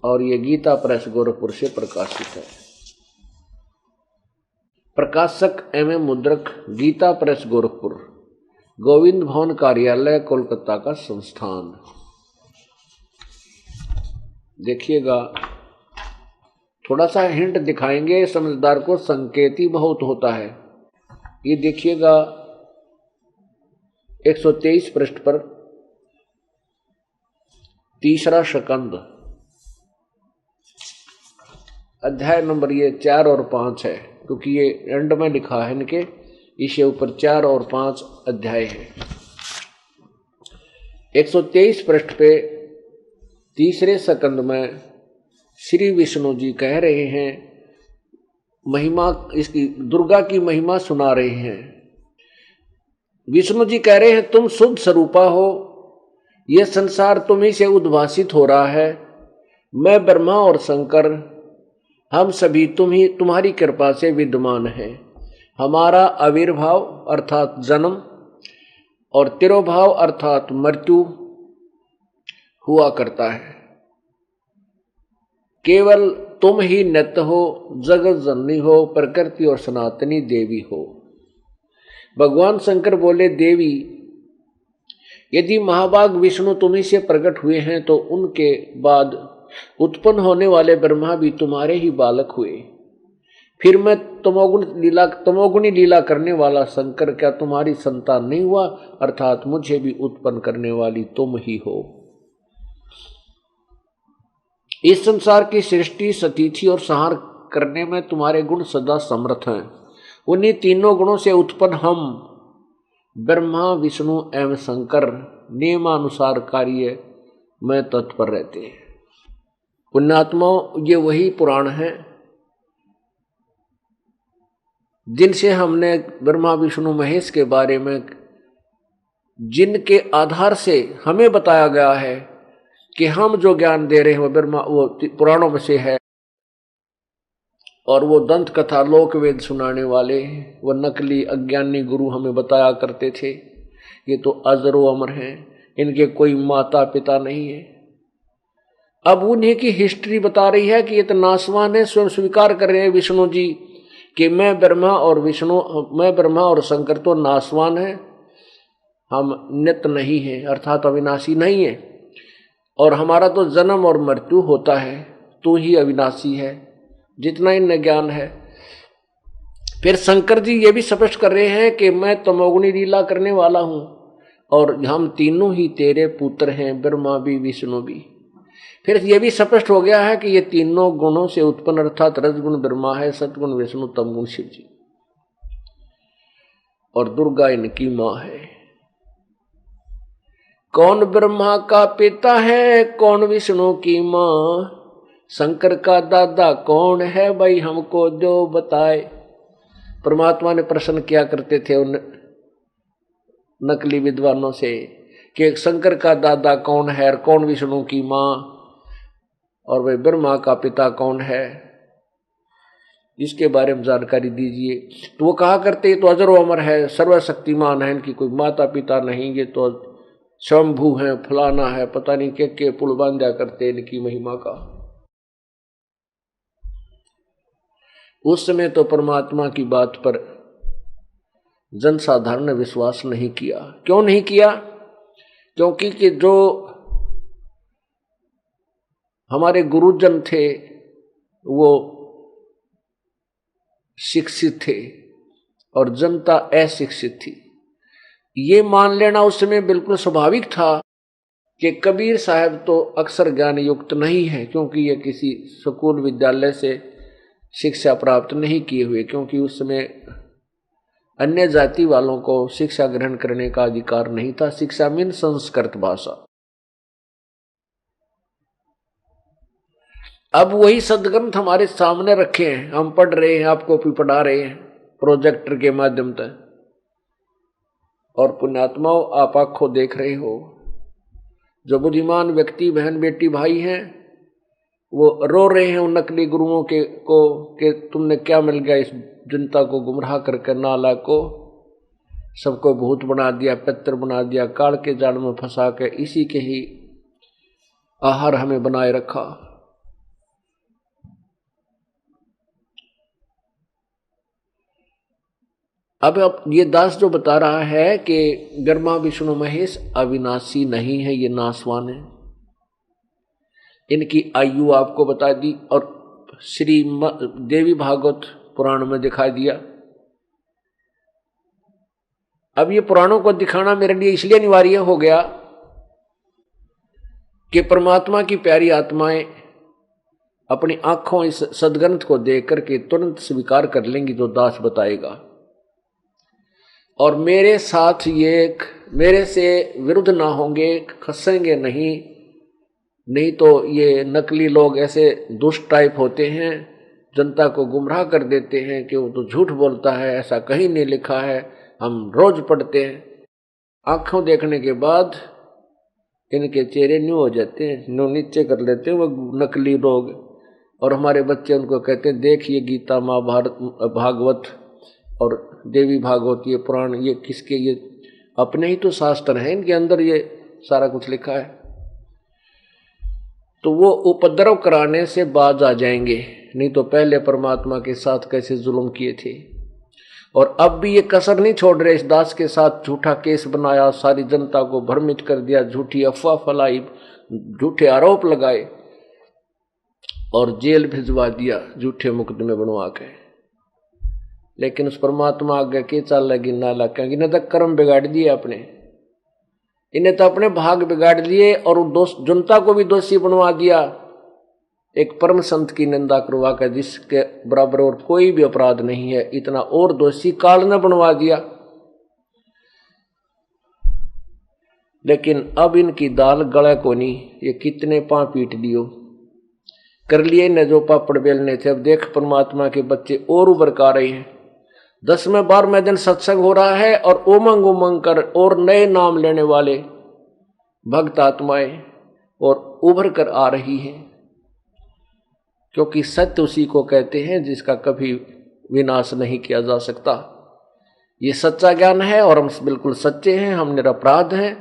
और ये गीता प्रेस गोरखपुर से प्रकाशित है। प्रकाशक एवं मुद्रक गीता प्रेस गोरखपुर, गोविंद भवन कार्यालय कोलकाता का संस्थान। देखिएगा, थोड़ा सा हिंट दिखाएंगे, समझदार को संकेती बहुत होता है। ये देखिएगा 123 पृष्ठ पर तीसरा शकंद, अध्याय नंबर ये 4 और 5 है, क्योंकि ये एंड में लिखा है इनके, इसके ऊपर 4 और 5 अध्याय है। 123 पृष्ठ पे तीसरे सकंद में श्री विष्णु जी कह रहे हैं, महिमा इसकी दुर्गा की महिमा सुना रहे हैं। विष्णु जी कह रहे हैं, तुम शुद्ध स्वरूपा हो, यह संसार तुम्ही से उद्भासित हो रहा है। मैं ब्रह्मा और शंकर, हम सभी तुम्हारी कृपा से विद्यमान हैं। हमारा आविर्भाव अर्थात जन्म और तिरोभाव अर्थात मृत्यु हुआ करता है। केवल तुम ही नित्य हो, जगत जननी हो, प्रकृति और सनातनी देवी हो। भगवान शंकर बोले, देवी, यदि महाभाग विष्णु तुम्ही से प्रकट हुए हैं तो उनके बाद उत्पन्न होने वाले ब्रह्मा भी तुम्हारे ही बालक हुए। फिर मैं तमोगुणी लीला करने वाला शंकर क्या तुम्हारी संतान नहीं हुआ? अर्थात मुझे भी उत्पन्न करने वाली तुम ही हो। इस संसार की सृष्टि, स्थिति और संहार करने में तुम्हारे गुण सदा समर्थ हैं। उन्हीं तीनों गुणों से उत्पन्न हम ब्रह्मा, विष्णु एवं शंकर नियमानुसार कार्य में तत्पर रहते हैं। पुण्यात्माओं, ये वही पुराण है जिनसे हमने ब्रह्मा, विष्णु, महेश के बारे में, जिनके आधार से हमें बताया गया है कि हम जो ज्ञान दे रहे हैं वो पुराणों में से है। और वो दंत कथा लोक वेद सुनाने वाले, वो नकली अज्ञानी गुरु हमें बताया करते थे, ये तो अजरो अमर हैं, इनके कोई माता पिता नहीं है। अब उन्हीं की हिस्ट्री बता रही है कि ये तो नासवान है। स्वयं स्वीकार कर रहे हैं विष्णु जी कि मैं ब्रह्मा और शंकर तो नासवान है, हम नित्य नहीं है, अर्थात अविनाशी नहीं है, और हमारा तो जन्म और मृत्यु होता है। तू ही अविनाशी है, जितना इन्हें ज्ञान है। फिर शंकर जी ये भी स्पष्ट कर रहे हैं कि मैं तमोगुणी लीला करने वाला हूं और हम तीनों ही तेरे पुत्र हैं, ब्रह्मा भी, विष्णु भी। फिर ये भी स्पष्ट हो गया है कि ये तीनों गुणों से उत्पन्न, अर्थात रजगुण ब्रह्मा है, सतगुण विष्णु, तमगुण शिव जी, और दुर्गा इनकी मां है। कौन ब्रह्मा का पिता है, कौन विष्णु की मां, शंकर का दादा कौन है, भाई हमको जो बताए। परमात्मा ने प्रश्न किया करते थे उन नकली विद्वानों से कि शंकर का दादा कौन है और कौन विष्णु की मां, और वह ब्रह्मा का पिता कौन है, इसके बारे में जानकारी दीजिए। तो वो कहा करते तो अजरो अमर है, सर्वशक्तिमान है, इनकी कोई माता पिता नहीं, ये तो शंभु है, फलाना है, पता नहीं के पुल बांधा करते इनकी महिमा का। उस समय तो परमात्मा की बात पर जनसाधारण ने विश्वास नहीं किया। क्यों नहीं किया? क्योंकि कि जो हमारे गुरुजन थे वो शिक्षित थे और जनता अशिक्षित थी। ये मान लेना उस समय बिल्कुल स्वाभाविक था कि कबीर साहब तो अक्षर ज्ञान युक्त नहीं है, क्योंकि ये किसी स्कूल विद्यालय से शिक्षा प्राप्त नहीं किए हुए, क्योंकि उस समय अन्य जाति वालों को शिक्षा ग्रहण करने का अधिकार नहीं था। शिक्षा मीन संस्कृत भाषा। अब वही सदग्रंथ हमारे सामने रखे हैं, हम पढ़ रहे हैं, आपको भी पढ़ा रहे हैं प्रोजेक्टर के माध्यम से। और पुण्यात्माओं, आप आंखों देख रहे हो, जो बुद्धिमान व्यक्ति, बहन बेटी भाई हैं, वो रो रहे हैं उन नकली गुरुओं के को कि तुमने क्या मिल गया इस जनता को गुमराह करके, नाला को सबको भूत बना दिया, पितर बना दिया, काल के जाल में फंसा के इसी के ही आहार हमें बनाए रखा। अब ये दास जो बता रहा है कि ब्रह्मा विष्णु महेश अविनाशी नहीं है, ये नाशवान है। इनकी आयु आपको बता दी और श्री देवी भागवत पुराण में दिखा दिया। अब ये पुराणों को दिखाना मेरे लिए इसलिए अनिवार्य हो गया कि परमात्मा की प्यारी आत्माएं अपनी आंखों इस सदग्रंथ को देख करके तुरंत स्वीकार कर लेंगी जो दास बताएगा, और मेरे साथ ये मेरे से विरुद्ध ना होंगे, खसेंगे नहीं तो ये नकली लोग ऐसे दुष्ट टाइप होते हैं, जनता को गुमराह कर देते हैं कि वो तो झूठ बोलता है, ऐसा कहीं नहीं लिखा है, हम रोज पढ़ते हैं। आंखों देखने के बाद इनके चेहरे न्यू हो जाते हैं, न्यू नीचे कर लेते हैं वो नकली लोग, और हमारे बच्चे उनको कहते हैं देखिए गीता, महाभारत, भागवत और देवी भागवत, ये पुराण, ये किसके, ये अपने ही तो शास्त्र हैं, इनके अंदर ये सारा कुछ लिखा है। तो वो उपद्रव कराने से बाज आ जाएंगे, नहीं तो पहले परमात्मा के साथ कैसे जुल्म किए थे। और अब भी ये कसर नहीं छोड़ रहे, इस दास के साथ झूठा केस बनाया, सारी जनता को भ्रमित कर दिया, झूठी अफवाह फैलाई, झूठे आरोप लगाए और जेल भिजवा दिया झूठे मुकदमे बनवा के। लेकिन उस परमात्मा आगे के चल लगी नाला, क्योंकि इन्हें तक कर्म बिगाड़ दिए अपने, इन्हें तो अपने भाग बिगाड़ लिए और जनता को भी दोषी बनवा दिया। एक परम संत की निंदा करवा कर जिसके बराबर और कोई भी अपराध नहीं है, इतना और दोषी काल ने बनवा दिया। लेकिन अब इनकी दाल गला को नहीं, ये कितने पांव पीट दियो कर लिए ने जो पापड़ बेलने थे। अब देख परमात्मा के बच्चे और उभर का रहे हैं। 10वें 12वें दिन सत्संग हो रहा है और उमंग उमंग कर और नए नाम लेने वाले भक्त आत्माएं और उभर कर आ रही हैं, क्योंकि सत्य उसी को कहते हैं जिसका कभी विनाश नहीं किया जा सकता। ये सच्चा ज्ञान है और हम बिल्कुल सच्चे हैं, हम निरपराध हैं।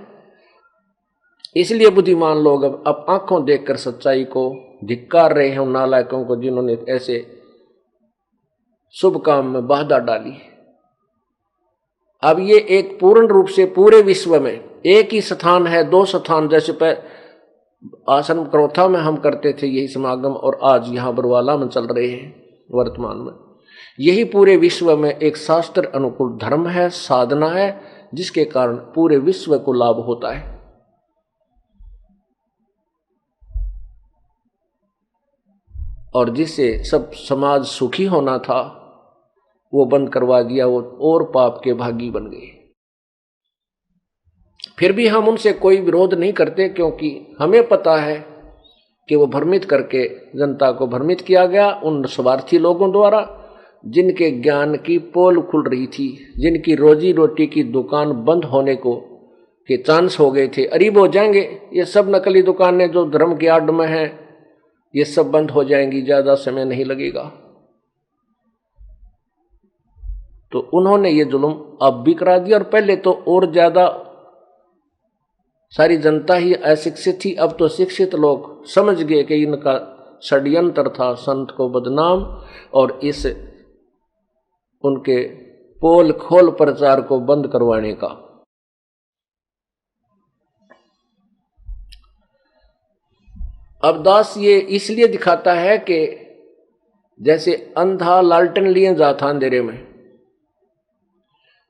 इसलिए बुद्धिमान लोग अब आंखों देखकर सच्चाई को धिक्कार रहे हैं उन नालायकों को जिन्होंने ऐसे शुभ काम में बाधा डाली। अब ये एक पूर्ण रूप से पूरे विश्व में एक ही स्थान है, 2 स्थान, जैसे आश्रम करोथा में हम करते थे यही समागम, और आज यहाँ बरवाला में चल रहे हैं वर्तमान में। यही पूरे विश्व में एक शास्त्र अनुकूल धर्म है, साधना है, जिसके कारण पूरे विश्व को लाभ होता है। और जिससे सब समाज सुखी होना था वो बंद करवा दिया, वो और पाप के भागी बन गए। फिर भी हम उनसे कोई विरोध नहीं करते, क्योंकि हमें पता है कि वो भ्रमित करके जनता को भ्रमित किया गया उन स्वार्थी लोगों द्वारा, जिनके ज्ञान की पोल खुल रही थी, जिनकी रोजी रोटी की दुकान बंद होने को के चांस हो गए थे, अरीब हो जाएंगे। ये सब नकली दुकानें जो धर्म की आड़ में हैं, ये सब बंद हो जाएंगी, ज्यादा समय नहीं लगेगा। तो उन्होंने ये जुल्म अब भी करा दिया, और पहले तो और ज्यादा सारी जनता ही अशिक्षित थी, अब तो शिक्षित लोग समझ गए कि इनका षड्यंत्र था संत को बदनाम और इस उनके पोल खोल प्रचार को बंद करवाने का। अब दास ये इसलिए दिखाता है कि जैसे अंधा लालटेन लिए जाता अंधेरे में,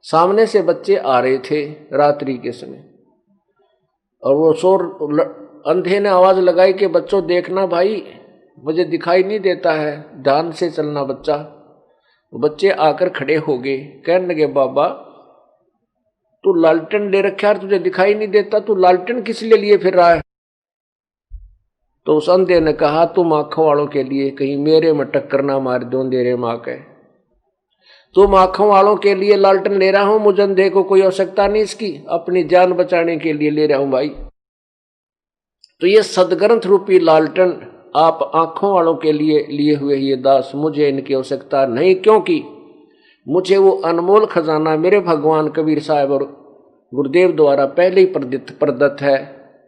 सामने से बच्चे आ रहे थे रात्रि के समय, और वो शोर अंधे ने आवाज लगाई कि बच्चों देखना भाई, मुझे दिखाई नहीं देता है, ध्यान से चलना बच्चा। बच्चे आकर खड़े हो गए, कहने लगे बाबा तू लालटेन ले रखा है, तुझे दिखाई नहीं देता, तू लालटेन किस लिए फिर रहा है? तो उस अंधे ने कहा तुम आंखों वालों के लिए कहीं मेरे में टक्कर ना मार दो अंधेरे माँ के, तुम आंखों वालों के लिए लालटेन ले रहा हूं, मुझे अंधे को कोई आवश्यकता नहीं इसकी, अपनी जान बचाने के लिए ले रहा हूं भाई। तो ये सदग्रंथ रूपी लालटेन आप आंखों वालों के लिए लिए हुए ये दास, मुझे इनकी आवश्यकता नहीं, क्योंकि मुझे वो अनमोल खजाना मेरे भगवान कबीर साहब और गुरुदेव द्वारा पहले ही प्रदत्त है,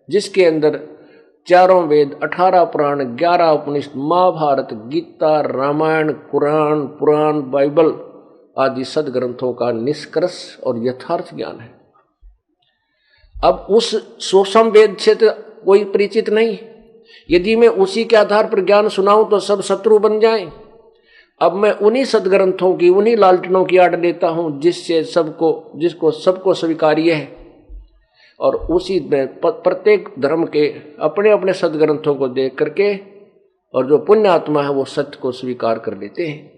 जिसके अंदर 4 वेद, 18 पुराण, 11 उपनिषद, महाभारत, गीता, रामायण, कुरान, पुराण, बाइबल आदि सदग्रंथों का निष्कर्ष और यथार्थ ज्ञान है। अब उस सूक्ष्म वेद से तो कोई परिचित नहीं, यदि मैं उसी के आधार पर ज्ञान सुनाऊं तो सब शत्रु बन जाएं। अब मैं उन्हीं सदग्रंथों की, उन्हीं लालटनों की आड़ लेता हूं जिसको सबको स्वीकार्य है, और उसी में प्रत्येक धर्म के अपने अपने सदग्रंथों को देख करके और जो पुण्य आत्मा है वो सत्य को स्वीकार कर लेते हैं।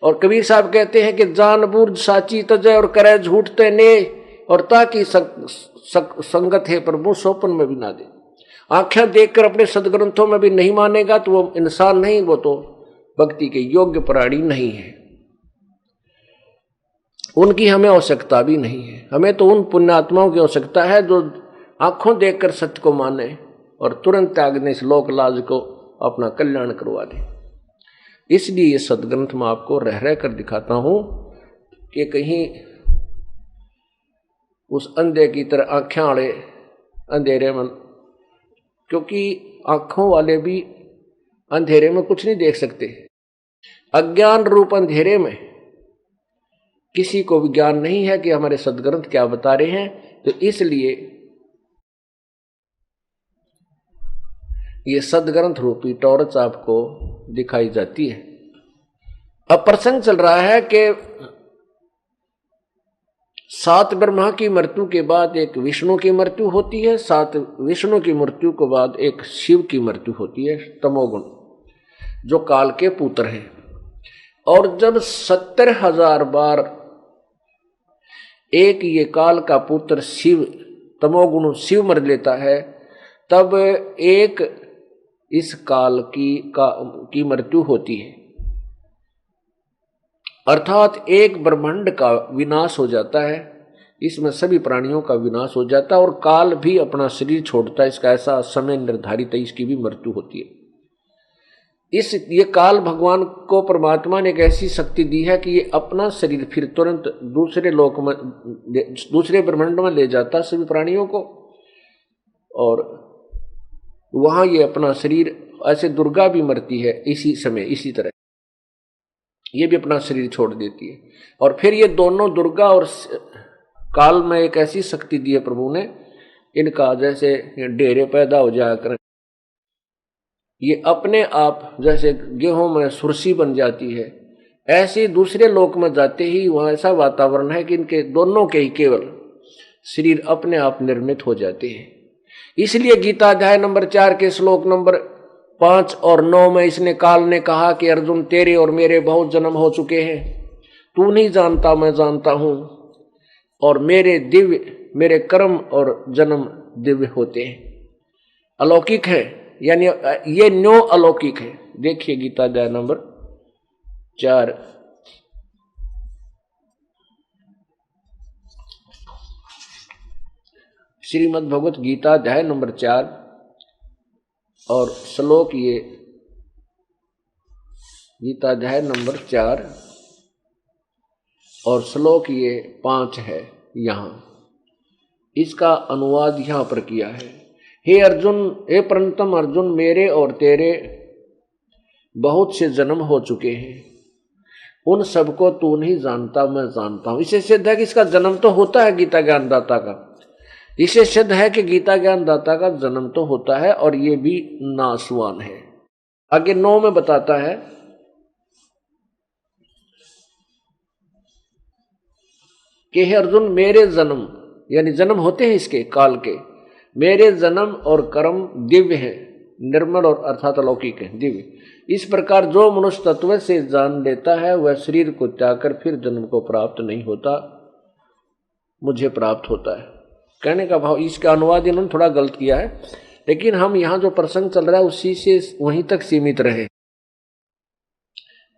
और कबीर साहब कहते हैं कि जान बूझ साची तजय और करे झूठ तने, और ताकि संगत है प्रभु सोपन में भी ना दे। आंखें देखकर अपने सदग्रंथों में भी नहीं मानेगा तो वो इंसान नहीं, वो तो भक्ति के योग्य प्राणी नहीं है। उनकी हमें आवश्यकता भी नहीं है। हमें तो उन पुण्यात्माओं की आवश्यकता है जो आंखों देखकर सत्य को माने और तुरंत त्यागने इस लोक लाज को अपना कल्याण करवा दे। इसलिए ये सदग्रंथ मैं आपको रह रह कर दिखाता हूं कि कहीं उस अंधे की तरह आंखें वाले अंधेरे में, क्योंकि आंखों वाले भी अंधेरे में कुछ नहीं देख सकते। अज्ञान रूप अंधेरे में किसी को भी ज्ञान नहीं है कि हमारे सदग्रंथ क्या बता रहे हैं, तो इसलिए ये सदग्रंथ रूपी टॉर्च आपको दिखाई जाती है। अब प्रसंग चल रहा है कि 7 ब्रह्मा की मृत्यु के बाद एक विष्णु की मृत्यु होती है, 7 विष्णु की मृत्यु के बाद एक शिव की मृत्यु होती है, तमोगुण, जो काल के पुत्र हैं। और जब 70,000 बार एक ये काल का पुत्र शिव, तमोगुण शिव मर लेता है, तब एक इस काल की मृत्यु होती है, अर्थात एक ब्रह्मांड का विनाश हो जाता है। इसमें सभी प्राणियों का विनाश हो जाता है और काल भी अपना शरीर छोड़ता है। इसका ऐसा समय निर्धारित है, इसकी भी मृत्यु होती है। ये काल भगवान को परमात्मा ने एक ऐसी शक्ति दी है कि ये अपना शरीर फिर तुरंत दूसरे लोक में, दूसरे ब्रह्मांड में ले जाता सभी प्राणियों को, और वहां ये अपना शरीर, ऐसे दुर्गा भी मरती है इसी समय, इसी तरह ये भी अपना शरीर छोड़ देती है। और फिर ये दोनों, दुर्गा और काल में एक ऐसी शक्ति दी है प्रभु ने, इनका जैसे डेरे पैदा हो जाया करें, ये अपने आप जैसे गेहूं में सुरसी बन जाती है, ऐसे दूसरे लोक में जाते ही वहां ऐसा वातावरण है कि इनके दोनों के ही केवल शरीर अपने आप निर्मित हो जाते हैं। इसलिए गीता अध्याय नंबर 4 के श्लोक नंबर 5 और 9 में इसने, काल ने कहा कि अर्जुन तेरे और मेरे बहुत जन्म हो चुके हैं, तू नहीं जानता मैं जानता हूं, और मेरे कर्म और जन्म दिव्य होते हैं, अलौकिक है, यानी ये 9 अलौकिक है। देखिए गीता अध्याय नंबर 4 श्रीमद् भगवत गीता अध्याय नंबर 4 और श्लोक, ये गीता अध्याय नंबर 4 और श्लोक ये 5 है। यहां इसका अनुवाद यहां पर किया है। हे अर्जुन, हे प्रणतम अर्जुन, मेरे और तेरे बहुत से जन्म हो चुके हैं, उन सबको तू नहीं जानता मैं जानता हूं। इसे सिद्ध है कि इसका जन्म तो होता है गीता ज्ञानदाता का, इसे सिद्ध है कि गीता ज्ञानदाता का जन्म तो होता है और ये भी नासवान है। आगे 9 में बताता है कि हे अर्जुन, मेरे जन्म, यानी जन्म होते हैं इसके काल के, मेरे जन्म और कर्म दिव्य है, निर्मल और अर्थात अलौकिक है, दिव्य। इस प्रकार जो मनुष्य तत्व से जान लेता है वह शरीर को त्याग कर फिर जन्म को प्राप्त नहीं होता, मुझे प्राप्त होता है। कहने का भाव, इसका अनुवाद इन्होंने थोड़ा गलत किया है, लेकिन हम यहाँ जो प्रसंग चल रहा है उसी से वहीं तक सीमित रहे।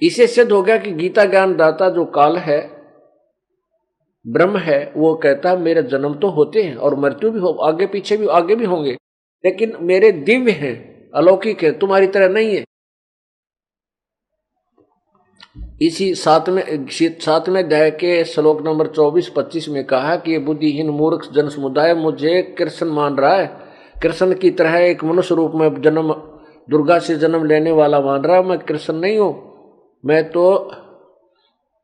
इसे सिद्ध हो गया कि गीता ज्ञानदाता जो काल है, ब्रह्म है, वो कहता है मेरे जन्म तो होते हैं और मृत्यु भी हो, आगे पीछे भी, आगे भी होंगे, लेकिन मेरे दिव्य हैं, अलौकिक है, तुम्हारी तरह नहीं है। इसी सातवें अध्याय के श्लोक नंबर 24-25 में कहा कि ये बुद्धिहीन मूर्ख जन समुदाय मुझे कृष्ण मान रहा है, कृष्ण की तरह एक मनुष्य रूप में जन्म, दुर्गा से जन्म लेने वाला मान रहा है। मैं कृष्ण नहीं हूं, मैं तो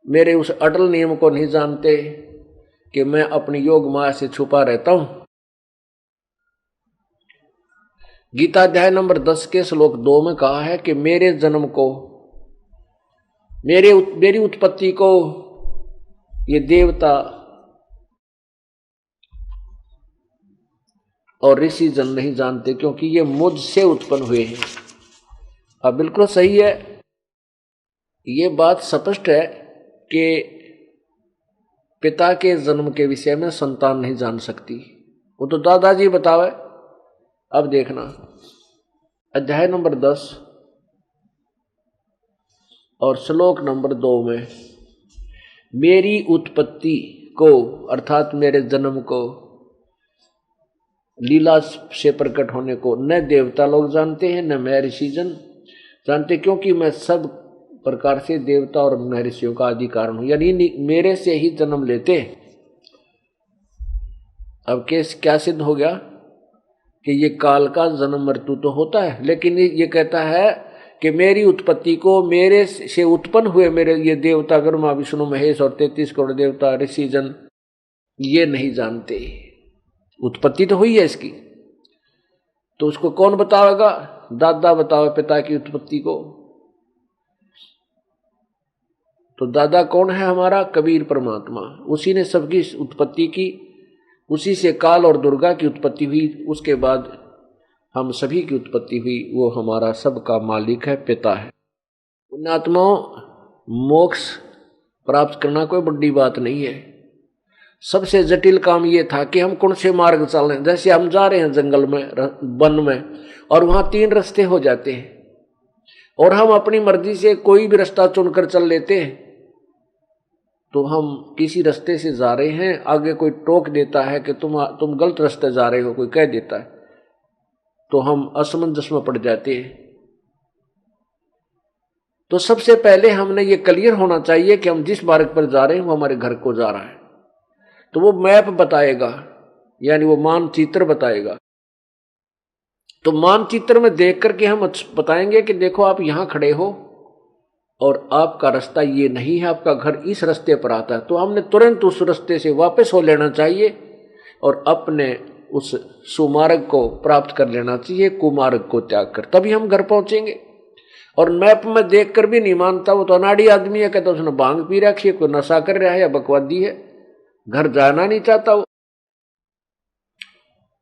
मेरे उस अटल नियम को नहीं जानते कि मैं अपनी योग माया से छुपा रहता हूं। गीता अध्याय नंबर 10 के श्लोक 2 में कहा है कि मेरे जन्म को, मेरी उत्पत्ति को ये देवता और ऋषि जन नहीं जानते, क्योंकि ये मुझसे उत्पन्न हुए हैं। अब बिल्कुल सही है, ये बात स्पष्ट है कि पिता के जन्म के विषय में संतान नहीं जान सकती, वो तो दादाजी बतावे। अब देखना अध्याय नंबर 10 और श्लोक नंबर 2 में, मेरी उत्पत्ति को अर्थात मेरे जन्म को, लीला से प्रकट होने को न देवता लोग जानते हैं न मैं ऋषिजन जानते, क्योंकि मैं सब प्रकार से देवता और महर्षियों का आदि कारण हूं, यानी मेरे से ही जन्म लेते। अब केस क्या सिद्ध हो गया कि ये काल का जन्म मृत्यु तो होता है, लेकिन ये कहता है कि मेरी उत्पत्ति को, मेरे से उत्पन्न हुए मेरे ये देवता ब्रह्मा विष्णु महेश और 33 करोड़ देवता ऋषि जन ये नहीं जानते। उत्पत्ति तो हुई है इसकी, तो उसको कौन बतावेगा? दादा बतावे पिता की उत्पत्ति को। तो दादा कौन है हमारा? कबीर परमात्मा, उसी ने सबकी उत्पत्ति की, उसी से काल और दुर्गा की उत्पत्ति हुई, उसके बाद हम सभी की उत्पत्ति हुई। वो हमारा सबका मालिक है, पिता है। पुण्यात्माओं, मोक्ष प्राप्त करना कोई बड़ी बात नहीं है। सबसे जटिल काम ये था कि हम कौन से मार्ग चलें। जैसे हम जा रहे हैं जंगल में, वन में, और वहां 3 रास्ते हो जाते हैं और हम अपनी मर्जी से कोई भी रास्ता चुनकर चल लेते हैं, तो हम किसी रास्ते से जा रहे हैं, आगे कोई टोक देता है कि तुम गलत रास्ते जा रहे हो, कोई कह देता है, तो हम असमंजस में पड़ जाते हैं। तो सबसे पहले हमने ये क्लियर होना चाहिए कि हम जिस मार्ग पर जा रहे हैं वो हमारे घर को जा रहा है। तो वो मैप बताएगा, यानी वो मानचित्र बताएगा। तो मानचित्र में देख करके हम बताएंगे कि देखो आप यहां खड़े हो और आपका रास्ता ये नहीं है, आपका घर इस रास्ते पर आता है। तो हमने तुरंत उस रास्ते से वापस हो लेना चाहिए और अपने उस सुमार्ग को प्राप्त कर लेना चाहिए, कुमार्ग को त्याग कर, तभी हम घर पहुंचेंगे। और मैप में देख कर भी नहीं मानता, वो तो अनाड़ी आदमी है, कहता उसने भांग पी रखी है, कोई नशा कर रहा है या बकवादी है, घर जाना नहीं चाहता वो।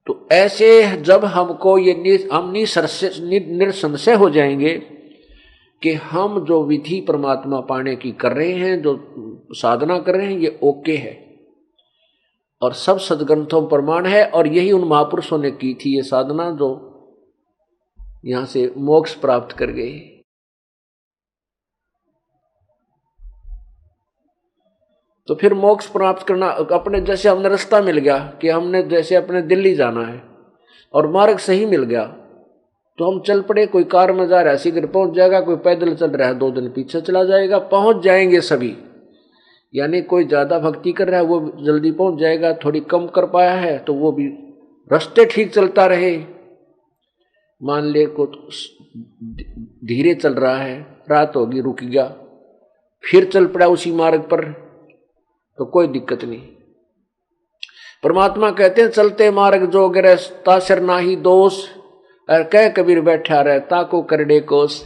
तो ऐसे जब हमको ये हम निसंशय हो जाएंगे कि हम जो विधि परमात्मा पाने की कर रहे हैं, जो साधना कर रहे हैं, ये ओके है और सब सदग्रंथों प्रमाण है, और यही उन महापुरुषों ने की थी ये साधना जो यहां से मोक्ष प्राप्त कर गए। तो फिर मोक्ष प्राप्त करना, अपने जैसे हमने रास्ता मिल गया कि हमने जैसे अपने दिल्ली जाना है और मार्ग सही मिल गया, तो हम चल पड़े। कोई कार में जा रहा है शीघ्र पहुंच जाएगा, कोई पैदल चल रहा है 2 दिन पीछे चला जाएगा, पहुंच जाएंगे सभी। यानी कोई ज्यादा भक्ति कर रहा है वो जल्दी पहुंच जाएगा, थोड़ी कम कर पाया है तो वो भी रास्ते ठीक चलता रहे। मान ले को धीरे चल रहा है, रात होगी, रुक गया, फिर चल पड़ा उसी मार्ग पर, तो कोई दिक्कत नहीं। परमात्मा कहते हैं चलते मार्ग जो गिरे तासर नाही दोष, और कह कबीर बैठा रहे ताको करडे कोस।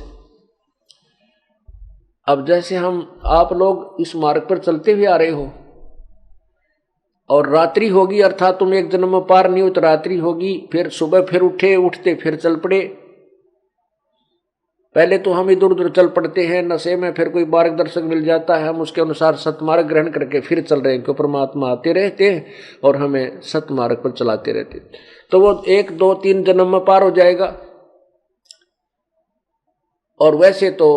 अब जैसे आप लोग इस मार्ग पर चलते हुए आ रहे हो और रात्रि होगी, अर्थात तुम एक जन्म में पार नहीं हो तो रात्रि होगी, फिर सुबह फिर उठते फिर चल पड़े। पहले तो हम इधर उधर चल पड़ते हैं नशे में, फिर कोई मार्गदर्शक मिल जाता है, हम उसके अनुसार सतमार्ग ग्रहण करके फिर चल रहे हैं, क्योंकि परमात्मा आते रहते हैं और हमें सतमार्ग पर चलाते रहते हैं। तो वो 1, 2, 3 जन्म में पार हो जाएगा। और वैसे तो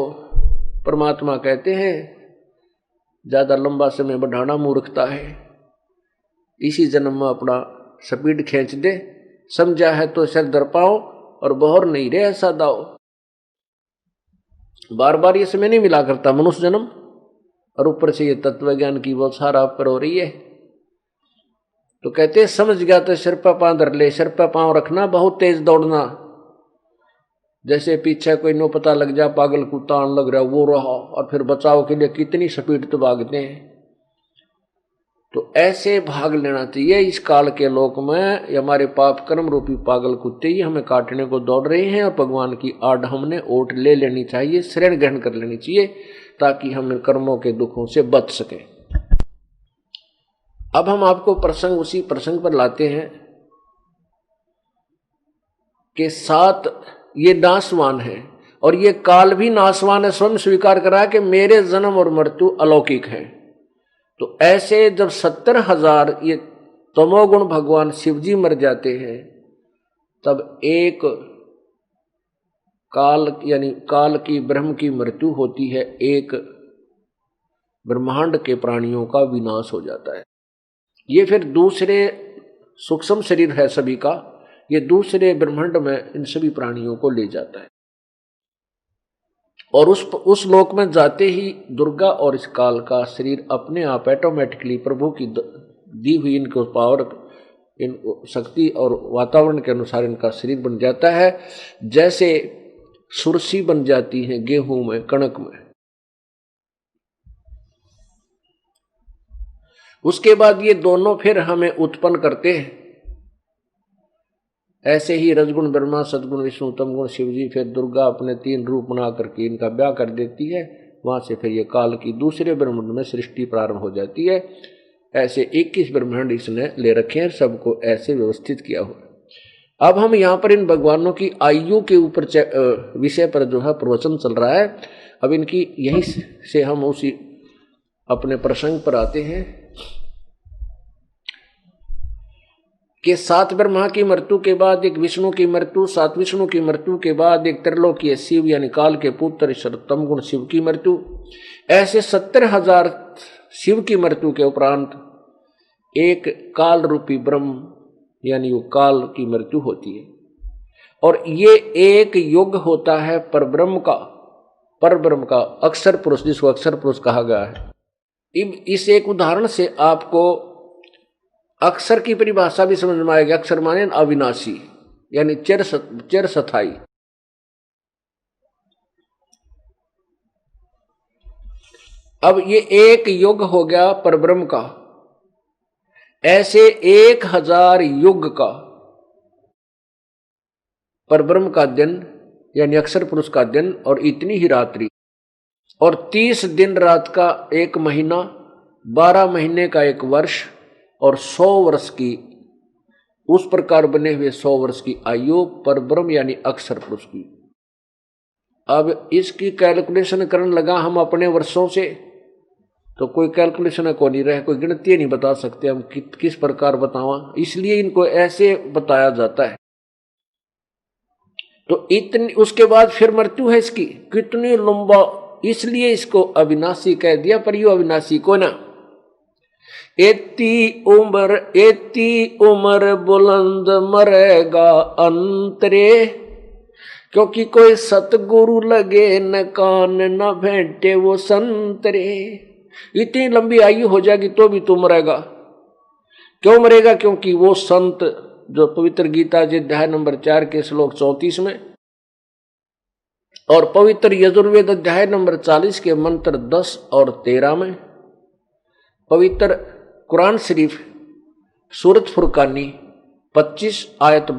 परमात्मा कहते हैं ज्यादा लंबा समय बढ़ाना मूर्खता है, इसी जन्म में अपना स्पीड खींच दे, समझा है तो सिर दर पाओ, और बहर नहीं रे ऐसा दाओ। बार बार ये समय नहीं मिला करता मनुष्य जन्म, और ऊपर से ये तत्व ज्ञान की बहुत सारा आप पर हो रही है। तो कहते समझ गया तो सिर पर पांव धर ले, सिर पर पांव रखना, बहुत तेज दौड़ना, जैसे पीछे कोई नो पता लग जा पागल कुत्ता आने लग रहा वो रहा, और फिर बचाव के लिए कितनी स्पीड तो भागते हैं। तो ऐसे भाग लेना चाहिए इस काल के लोक में। हमारे पाप कर्म रूपी पागल कुत्ते ही हमें काटने को दौड़ रहे हैं, और भगवान की आड़ हमने ओट ले लेनी चाहिए, शरण ग्रहण कर लेनी चाहिए, ताकि हम इन कर्मों के दुखों से बच सके। अब हम आपको प्रसंग उसी प्रसंग पर लाते हैं कि 7 ये नाशवान है, और ये काल भी नाशवान है। स्वयं स्वीकार करा कि मेरे जन्म और मृत्यु अलौकिक है। तो ऐसे जब 70,000 ये तमोगुण भगवान शिवजी मर जाते हैं, तब एक काल यानी काल की ब्रह्म की मृत्यु होती है, एक ब्रह्मांड के प्राणियों का विनाश हो जाता है। ये फिर दूसरे सूक्ष्म शरीर है सभी का, ये दूसरे ब्रह्मांड में इन सभी प्राणियों को ले जाता है। और उस लोक में जाते ही दुर्गा और इस काल का शरीर अपने आप ऑटोमेटिकली प्रभु की दी हुई इनको पावर, इन शक्ति और वातावरण के अनुसार इनका शरीर बन जाता है, जैसे सुरसी बन जाती है गेहूं में, कणक में। उसके बाद ये दोनों फिर हमें उत्पन्न करते हैं। ऐसे ही रजगुण ब्रह्मा, सदगुण विष्णु, तमगुण शिवजी, फिर दुर्गा अपने 3 रूप बना करके इनका ब्याह कर देती है। वहां से फिर ये काल की दूसरे ब्रह्मांड में सृष्टि प्रारंभ हो जाती है। ऐसे 21 ब्रह्मांड इसने ले रखे हैं, सबको ऐसे व्यवस्थित किया हुआ। अब हम यहाँ पर इन भगवानों की आयु के ऊपर विषय पर जो है प्रवचन चल रहा है। अब इनकी यहीं से हम उसी अपने प्रसंग पर आते हैं कि 7 ब्रह्मा की मृत्यु के बाद एक विष्णु की मृत्यु, 7 विष्णु की मृत्यु के बाद एक त्रिलोकीय शिव यानी काल के पुत्र तमगुण शिव की मृत्यु। ऐसे 70,000 शिव की मृत्यु के उपरांत एक काल रूपी ब्रह्म यानी वो काल की मृत्यु होती है। और ये एक युग होता है परब्रह्म का अक्षर पुरुष, जिसको अक्षर पुरुष कहा गया है। इस एक उदाहरण से आपको अक्षर की परिभाषा भी समझ में आएगी। अक्षर माने अविनाशी यानी चिरस्थायी। अब ये एक युग हो गया परब्रह्म का, ऐसे 1000 युग का परब्रह्म का दिन यानी अक्षर पुरुष का दिन, और इतनी ही रात्रि, और 30 दिन रात का एक महीना, 12 महीने का एक वर्ष, और 100 वर्ष की उस प्रकार बने हुए 100 वर्ष की आयु परब्रह्म यानी अक्षर पुरुष की। अब इसकी कैलकुलेशन करने लगा हम अपने वर्षों से, तो कोई कैलकुलेशन को नहीं रहे, कोई गिनती नहीं बता सकते हम किस प्रकार बतावा, इसलिए इनको ऐसे बताया जाता है। तो इतनी उसके बाद फिर मृत्यु है इसकी, कितनी लंबा, इसलिए इसको अविनाशी कह दिया। पर यू अविनाशी को ना, एती उम्र बुलंद मरेगा अंतरे, क्योंकि कोई सतगुरु लगे न कान न भेंटे वो संतरे। इतनी लंबी आयु हो जाएगी तो भी तू मरेगा। क्यों मरेगा? क्योंकि वो संत जो पवित्र गीता जी अध्याय नंबर 4 के श्लोक 34 में, और पवित्र यजुर्वेद अध्याय नंबर 40 के मंत्र 10 और 13 में, पवित्र कुरान शरीफ सूरत फुरकानी 25 आयत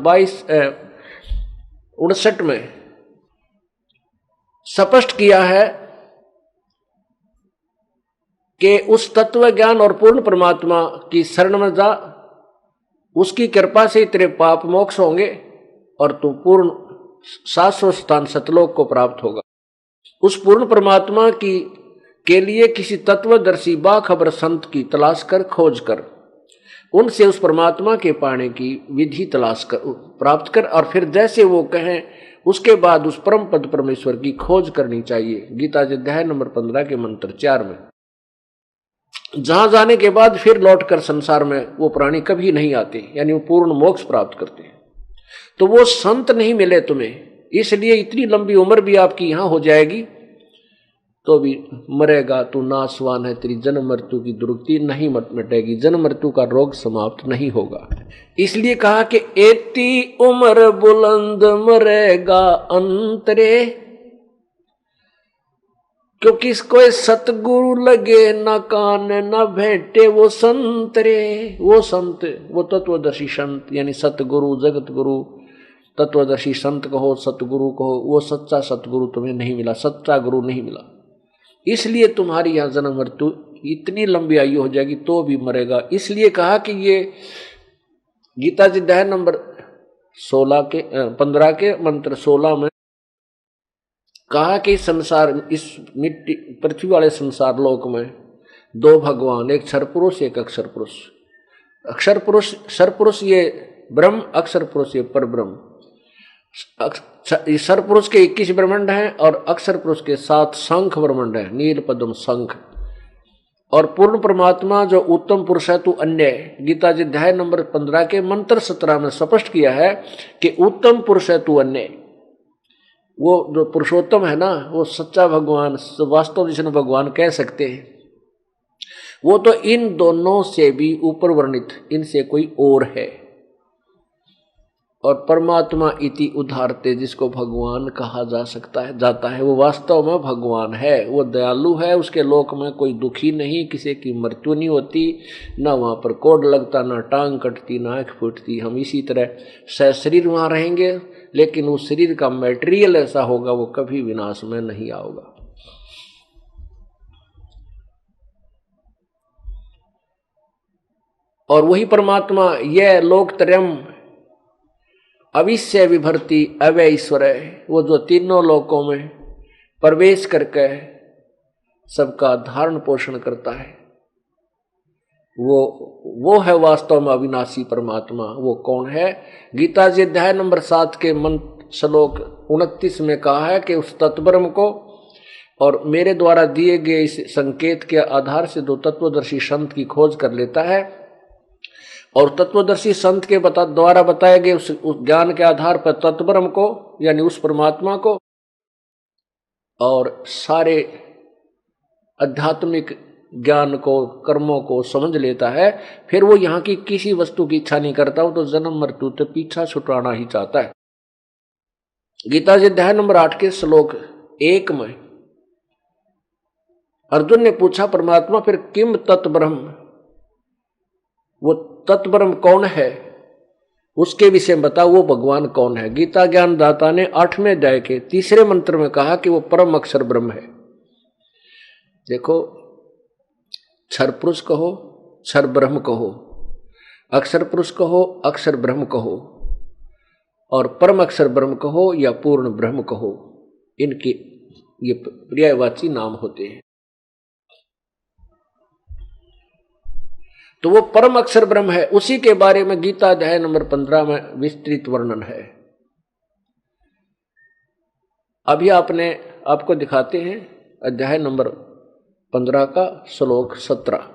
59 में स्पष्ट किया है कि उस तत्व ज्ञान और पूर्ण परमात्मा की शरण में जा, उसकी कृपा से तेरे पाप मोक्ष होंगे और तू पूर्ण शाश्वत स्थान सतलोक को प्राप्त होगा। उस पूर्ण परमात्मा की के लिए किसी तत्वदर्शी बाखबर संत की तलाश कर, खोज कर, उनसे उस परमात्मा के पाने की विधि तलाश कर, प्राप्त कर, और फिर जैसे वो कहें उसके बाद उस परम पद परमेश्वर की खोज करनी चाहिए। गीता जी अध्याय नंबर 15 के मंत्र 4 में, जहां जाने के बाद फिर लौटकर संसार में वो प्राणी कभी नहीं आते, यानी वो पूर्ण मोक्ष प्राप्त करते हैं। तो वो संत नहीं मिले तुम्हें, इसलिए इतनी लंबी उम्र भी आपकी यहां हो जाएगी तो भी मरेगा तू नासवान है, तेरी जन्म मृत्यु की दुर्गति नहीं मिटेगी, जन्म मृत्यु का रोग समाप्त नहीं होगा। इसलिए कहा कि एती उम्र बुलंद मरेगा अंतरे, क्योंकि कोई सतगुरु लगे न कान न भेंटे वो संतरे। वो संत, वो तत्वदर्शी संत यानी सतगुरु, जगत गुरु, तत्वदर्शी संत कहो, सतगुरु कहो, वो सच्चा सतगुरु तुम्हें नहीं मिला, सच्चा गुरु नहीं मिला। इसलिए तुम्हारी यहाँ जन्म मृत्यु इतनी लंबी आयु हो जाएगी तो भी मरेगा। इसलिए कहा कि ये गीता जी अध्याय नंबर 15 के मंत्र 16 में कहा कि संसार, इस मिट्टी पृथ्वी वाले संसार लोक में दो भगवान, एक क्षर पुरुष एक अक्षर पुरुष। अक्षर पुरुष, क्षर पुरुष ये ब्रह्म, अक्षर पुरुष ये पर ब्रह्म। क्षर पुरुष के 21 ब्रह्मांड हैं और अक्षर पुरुष के 7 शंख ब्रह्मांड हैं, नील पद्म शंख। और पूर्ण परमात्मा जो उत्तम पुरुष है तू अन्य। गीता जी अध्याय नंबर 15 के मंत्र 17 में स्पष्ट किया है कि उत्तम पुरुष है तू अन्य। वो जो पुरुषोत्तम है ना, वो सच्चा भगवान, वास्तव जिसने भगवान कह सकते हैं, वो तो इन दोनों से भी ऊपर वर्णित, इनसे कोई और है। और परमात्मा इति उदारते, जिसको भगवान कहा जा सकता है, जाता है, वो वास्तव में भगवान है। वो दयालु है, उसके लोक में कोई दुखी नहीं, किसी की मृत्यु नहीं होती, ना वहाँ पर कोड लगता, ना टांग कटती, ना आँख फूटती। हम इसी तरह सशरीर वहाँ रहेंगे, लेकिन उस शरीर का मटेरियल ऐसा होगा वो कभी विनाश में नहीं आओगा। और वही परमात्मा यह लोकत्रयम् अविश्य विभर्ति अव्यय ईश्वर है, वो जो तीनों लोकों में प्रवेश करके सबका धारण पोषण करता है, वो है वास्तव में अविनाशी परमात्मा। वो कौन है? गीता जी अध्याय नंबर 7 के मंत्र श्लोक 29 में कहा है कि उस तत्ब्रह्म को और मेरे द्वारा दिए गए इस संकेत के आधार से जो तत्वदर्शी संत की खोज कर लेता है और तत्वदर्शी संत के द्वारा बताए गए उस ज्ञान के आधार पर तत्ब्रह्म को यानी उस परमात्मा को और सारे आध्यात्मिक ज्ञान को, कर्मों को समझ लेता है, फिर वो यहाँ की किसी वस्तु की इच्छा नहीं करता, वो तो जन्म मृत्यु से पीछा छुड़ाना ही चाहता है। गीता जी अध्याय नंबर 8 के श्लोक 1 में अर्जुन ने पूछा, परमात्मा फिर किम तत्ब्रह्म, वो तत्ब्रह्म कौन है, उसके विषय में बता, वो भगवान कौन है। गीता ज्ञान दाता ने 8वें अध्याय के 3रे मंत्र में कहा कि वो परम अक्षर ब्रह्म है। देखो, क्षर पुरुष कहो, क्षर ब्रह्म कहो, अक्षर पुरुष कहो, अक्षर ब्रह्म कहो, और परम अक्षर ब्रह्म कहो या पूर्ण ब्रह्म कहो, इनके ये पर्यायवाची नाम होते हैं। तो वो परम अक्षर ब्रह्म है, उसी के बारे में गीता अध्याय नंबर 15 में विस्तृत वर्णन है। अभी आपको दिखाते हैं अध्याय नंबर 15 का श्लोक 17।